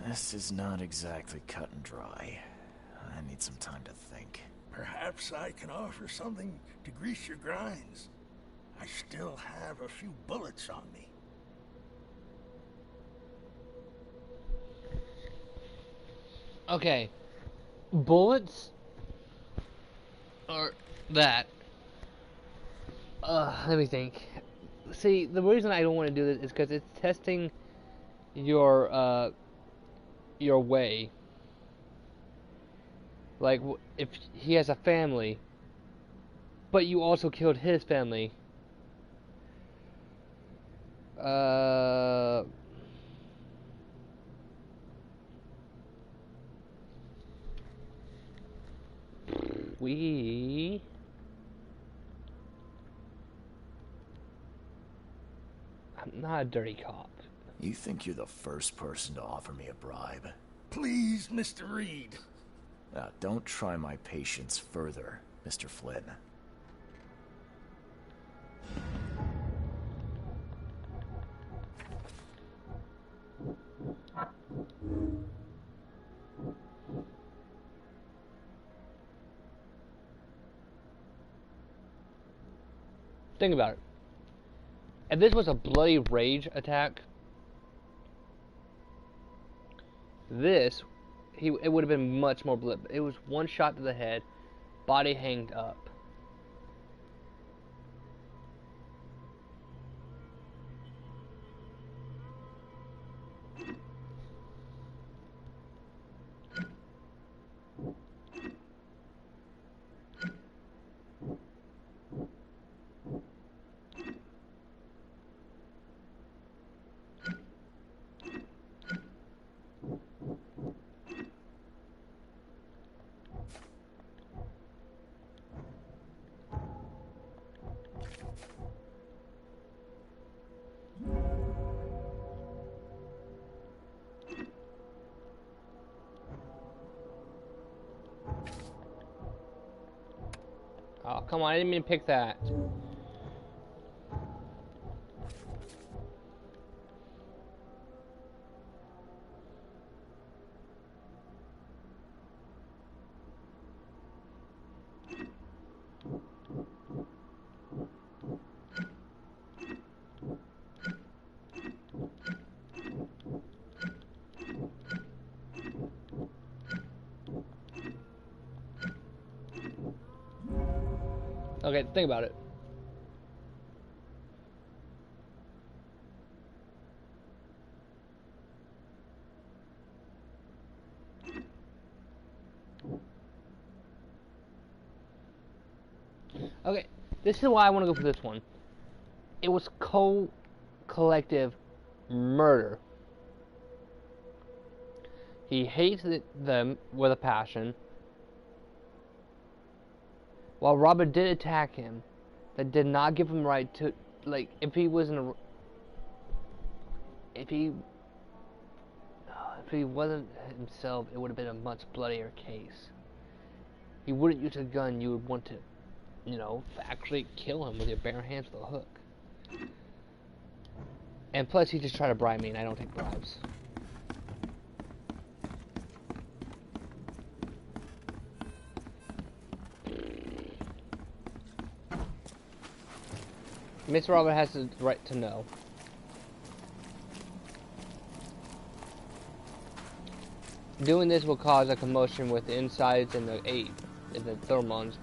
This is not exactly cut and dry. I need some time to think. Perhaps I can offer something to grease your grinds. I still have a few bullets on me. Okay. Bullets? Or that. Let me think. See, the reason I don't want to do this is because it's testing your way. Like, if he has a family, but you also killed his family. I'm not a dirty cop. You think you're the first person to offer me a bribe? Please, Mr. Reed. Now, don't try my patience further, Mr. Flynn. Think about it. If this was a bloody rage attack, it would have been much more blip. It was one shot to the head, body hanged up. Oh, come on, I didn't mean to pick that. Okay, think about it. Okay, this is why I want to go for this one. It was collective murder. He hates them with a passion. While Robert did attack him, that did not give him right to, like, if he wasn't himself, it would have been a much bloodier case. He wouldn't use a gun. You would want to, you know, actually kill him with your bare hands with a hook. And plus, he just tried to bribe me, and I don't take bribes. Mr. Robert has the right to know. Doing this will cause a commotion with the insides and the thermons,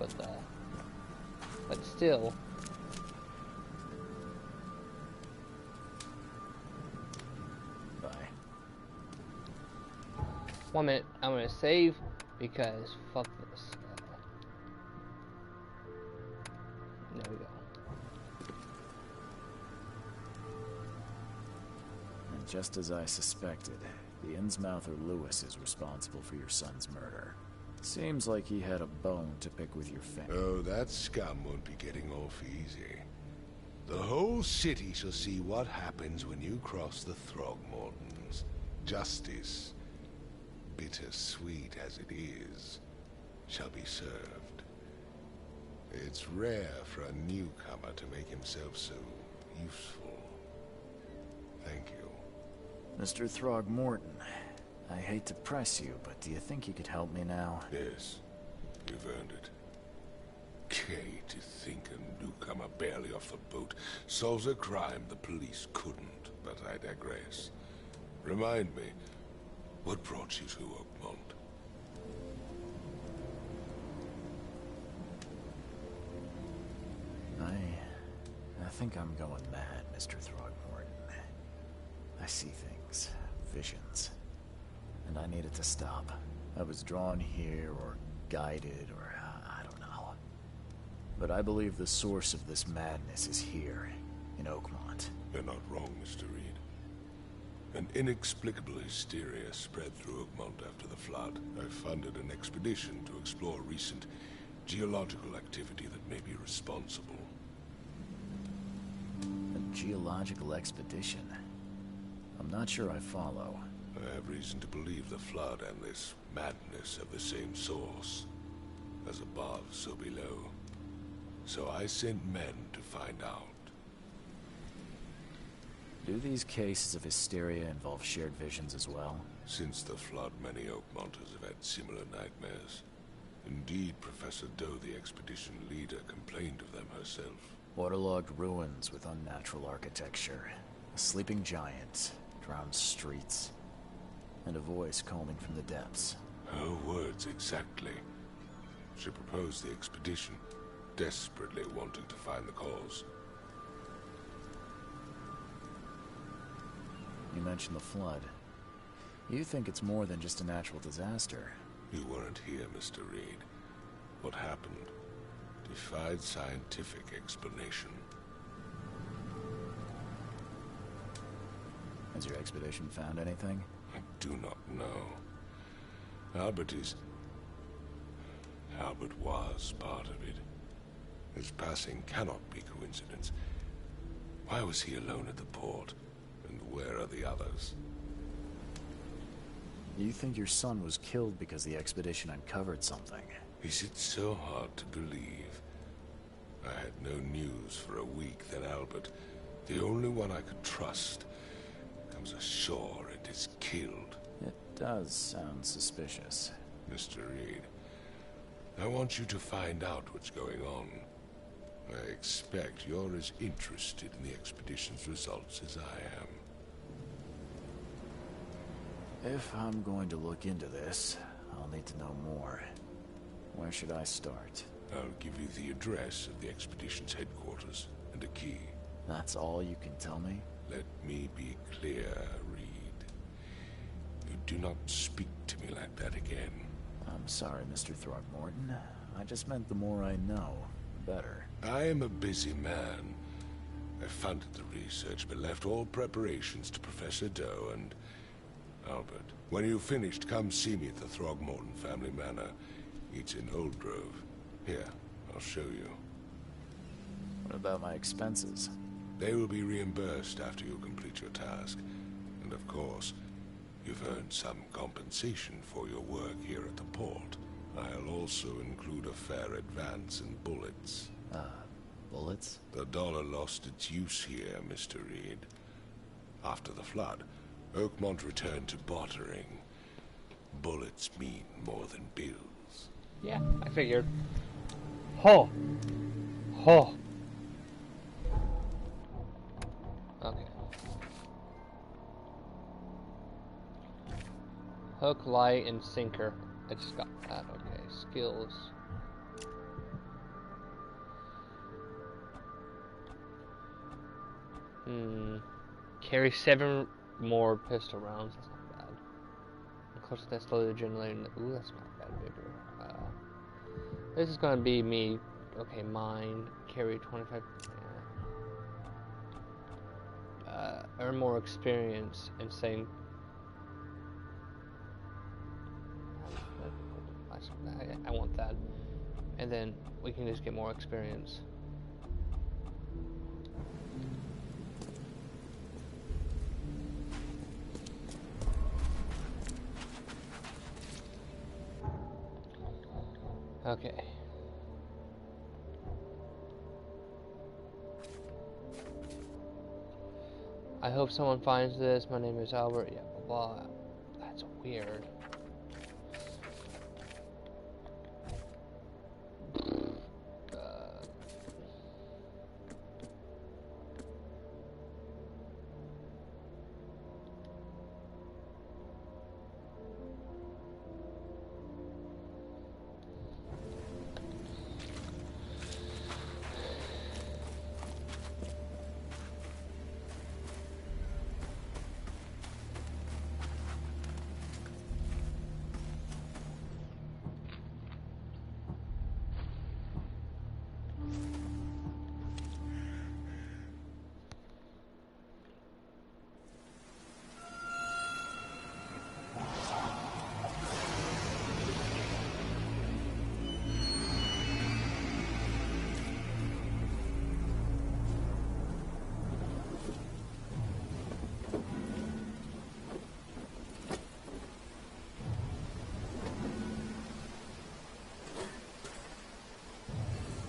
but still. Bye. 1 minute, I'm gonna save because fuck this. There we go. And just as I suspected, the Innsmouther Lewis is responsible for your son's murder. Seems like he had a bone to pick with your family. Oh, that scum won't be getting off easy. The whole city shall see what happens when you cross the Throgmortons. Justice, bittersweet as it is, shall be served. It's rare for a newcomer to make himself so useful. Thank you. Mr. Throgmorton, I hate to press you, but do you think you could help me now? Yes, you've earned it. Kay, to think a newcomer barely off the boat solves a crime the police couldn't, but I digress. Remind me, what brought you to Oakmont? I think I'm going mad, Mr. Throgmorton. I see things, visions, and I needed to stop. I was drawn here, or guided, or I don't know. But I believe the source of this madness is here, in Oakmont. You're not wrong, Mr. Reed. An inexplicable hysteria spread through Oakmont after the flood. I funded an expedition to explore recent geological activity that may be responsible. A geological expedition? I'm not sure I follow. I have reason to believe the flood and this madness have the same source. As above, so below. So I sent men to find out. Do these cases of hysteria involve shared visions as well? Since the flood, many Oakmonters have had similar nightmares. Indeed, Professor Doe, the expedition leader, complained of them herself. Waterlogged ruins with unnatural architecture, a sleeping giant, drowned streets, and a voice calling from the depths. Her words exactly. She proposed the expedition, desperately wanting to find the cause. You mentioned the flood. You think it's more than just a natural disaster. You weren't here, Mr. Reed. What happened defied scientific explanation. Has your expedition found anything? I do not know. Albert was part of it. His passing cannot be coincidence. Why was he alone at the port? And where are the others? You think your son was killed because the expedition uncovered something? Is it so hard to believe? I had no news for a week, then Albert, the only one I could trust, comes ashore and is killed. It does sound suspicious. Mr. Reed, I want you to find out what's going on. I expect you're as interested in the expedition's results as I am. If I'm going to look into this, I'll need to know more. Where should I start? I'll give you the address of the expedition's headquarters and a key. That's all you can tell me? Let me be clear, Reed. You do not speak to me like that again. I'm sorry, Mr. Throckmorton. I just meant the more I know, the better. I am a busy man. I funded the research, but left all preparations to Professor Doe and Albert. When you've finished, come see me at the Throgmorton family manor. It's in Old Grove. Here, I'll show you. What about my expenses? They will be reimbursed after you complete your task. And of course, you've earned some compensation for your work here at the port. I'll also include a fair advance in bullets. Bullets? The dollar lost its use here, Mr. Reed. After the flood, Oakmont returned to bartering. Bullets mean more than bills. Yeah, I figured. Ho! Ho! Okay. Hook, light, and sinker. I just got that. Okay, skills. Carry 7 more pistol rounds. That's not bad. Of course, that's slowly generating. Ooh, that's not bad, baby. This is gonna be me. Okay, mine. Carry 25. Earn more experience and same. I want that. And then we can just get more experience. Okay. I hope someone finds this. My name is Albert. Yeah, blah, blah. That's weird.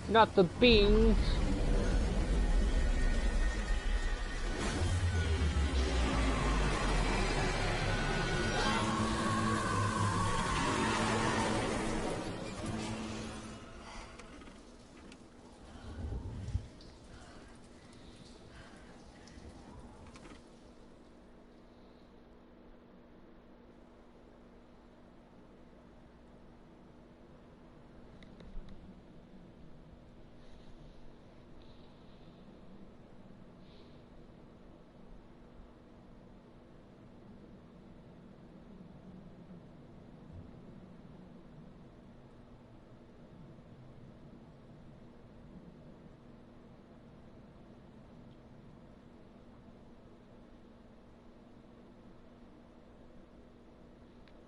Not the beans.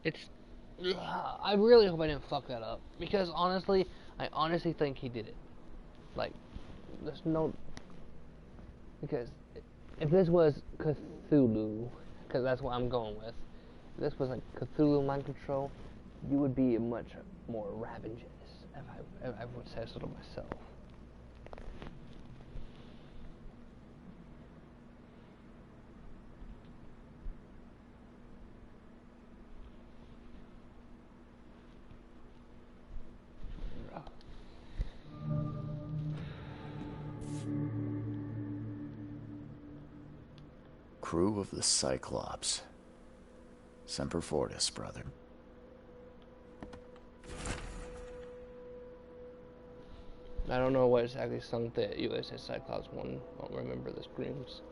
It's... I really hope I didn't fuck that up. Because honestly, I honestly think he did it. Like, there's no... Because if this was Cthulhu, because that's what I'm going with, if this was like Cthulhu mind control, you would be much more ravenous, if I would say so to myself. Crew of the Cyclops. Semper Fortis, brother. I don't know what exactly sunk the USS Cyclops one. I don't remember the screams.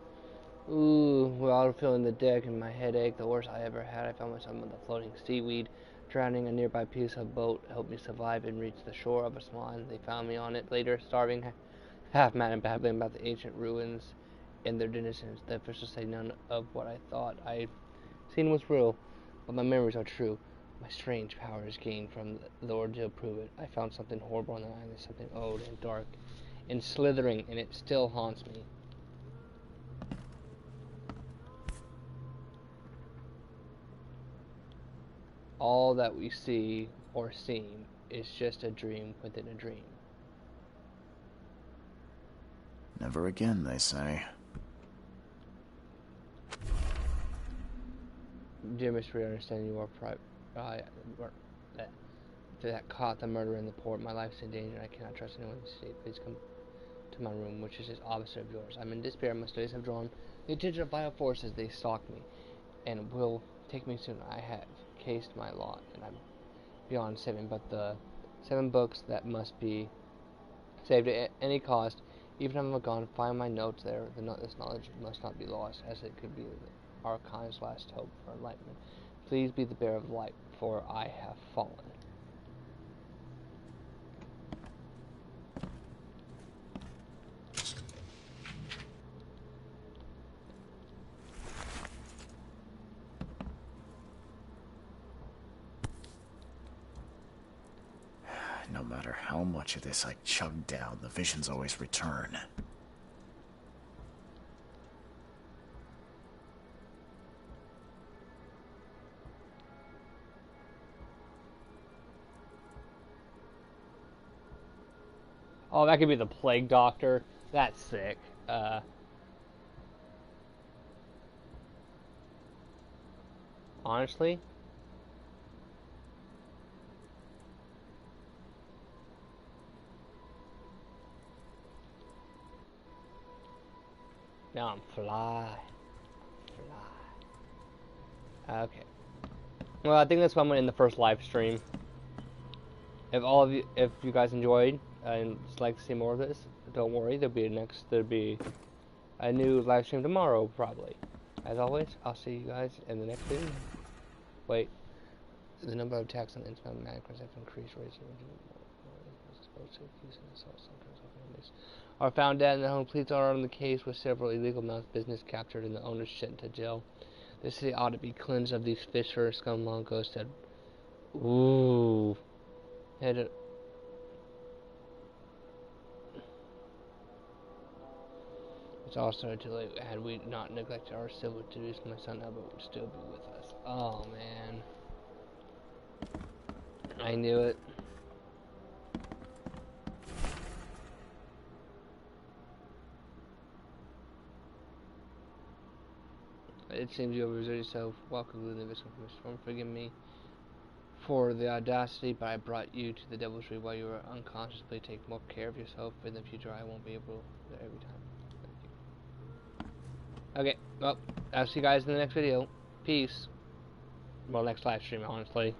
Ooh, while feeling the deck and my headache, the worst I ever had, I found myself on the floating seaweed. Drowning a nearby piece of boat helped me survive and reach the shore of a small island. They found me on it later, starving, half mad and babbling about the ancient ruins and their denizens. The officials say none of what I thought I'd seen was real, but my memories are true. My strange powers gained from the ordeal prove it. I found something horrible on the island, something old and dark and slithering, and it still haunts me. All that we see or seem is just a dream within a dream. Never again, they say. Dear Mystery, I understand you are that caught the murderer in the port. My life is in danger and I cannot trust anyone to see. Please come to my room, which is just opposite of yours. I'm in despair. My studies have drawn the attention of vile forces. They stalk me and will take me soon. I have cased my lot and I'm beyond saving, but the 7 books that must be saved at any cost, even if I'm gone, find my notes there. This knowledge must not be lost, as it could be our kind's last hope for enlightenment. Please be the bearer of light, for I have fallen. No matter how much of this I chug down, the visions always return. Oh, that could be the Plague Doctor. That's sick. Honestly, now I'm fly. Okay. Well, I think that's why I'm gonna end the first live stream. If you guys enjoyed and just like to see more of this, don't worry. There'll be a new live stream tomorrow, probably. As always, I'll see you guys in the next video. Wait, the number of attacks on intimate macros have increased, raising are found dead in the home. Police are on the case with several illegal mouse business captured and the owners sent to jail. The city ought to be cleansed of these Fisher scum. Long ago said, ooh. It's also too late. Had we not neglected our civil duties, my son Albert would still be with us. Oh man, I knew it. It seems you overexert yourself. Welcome to the victim from the storm. Forgive me for the audacity, but I brought you to the devil's tree while you were unconscious. Please take more care of yourself. In the future, I won't be able to every time. Thank you. Okay, well, I'll see you guys in the next video. Peace. Well, next live stream, honestly.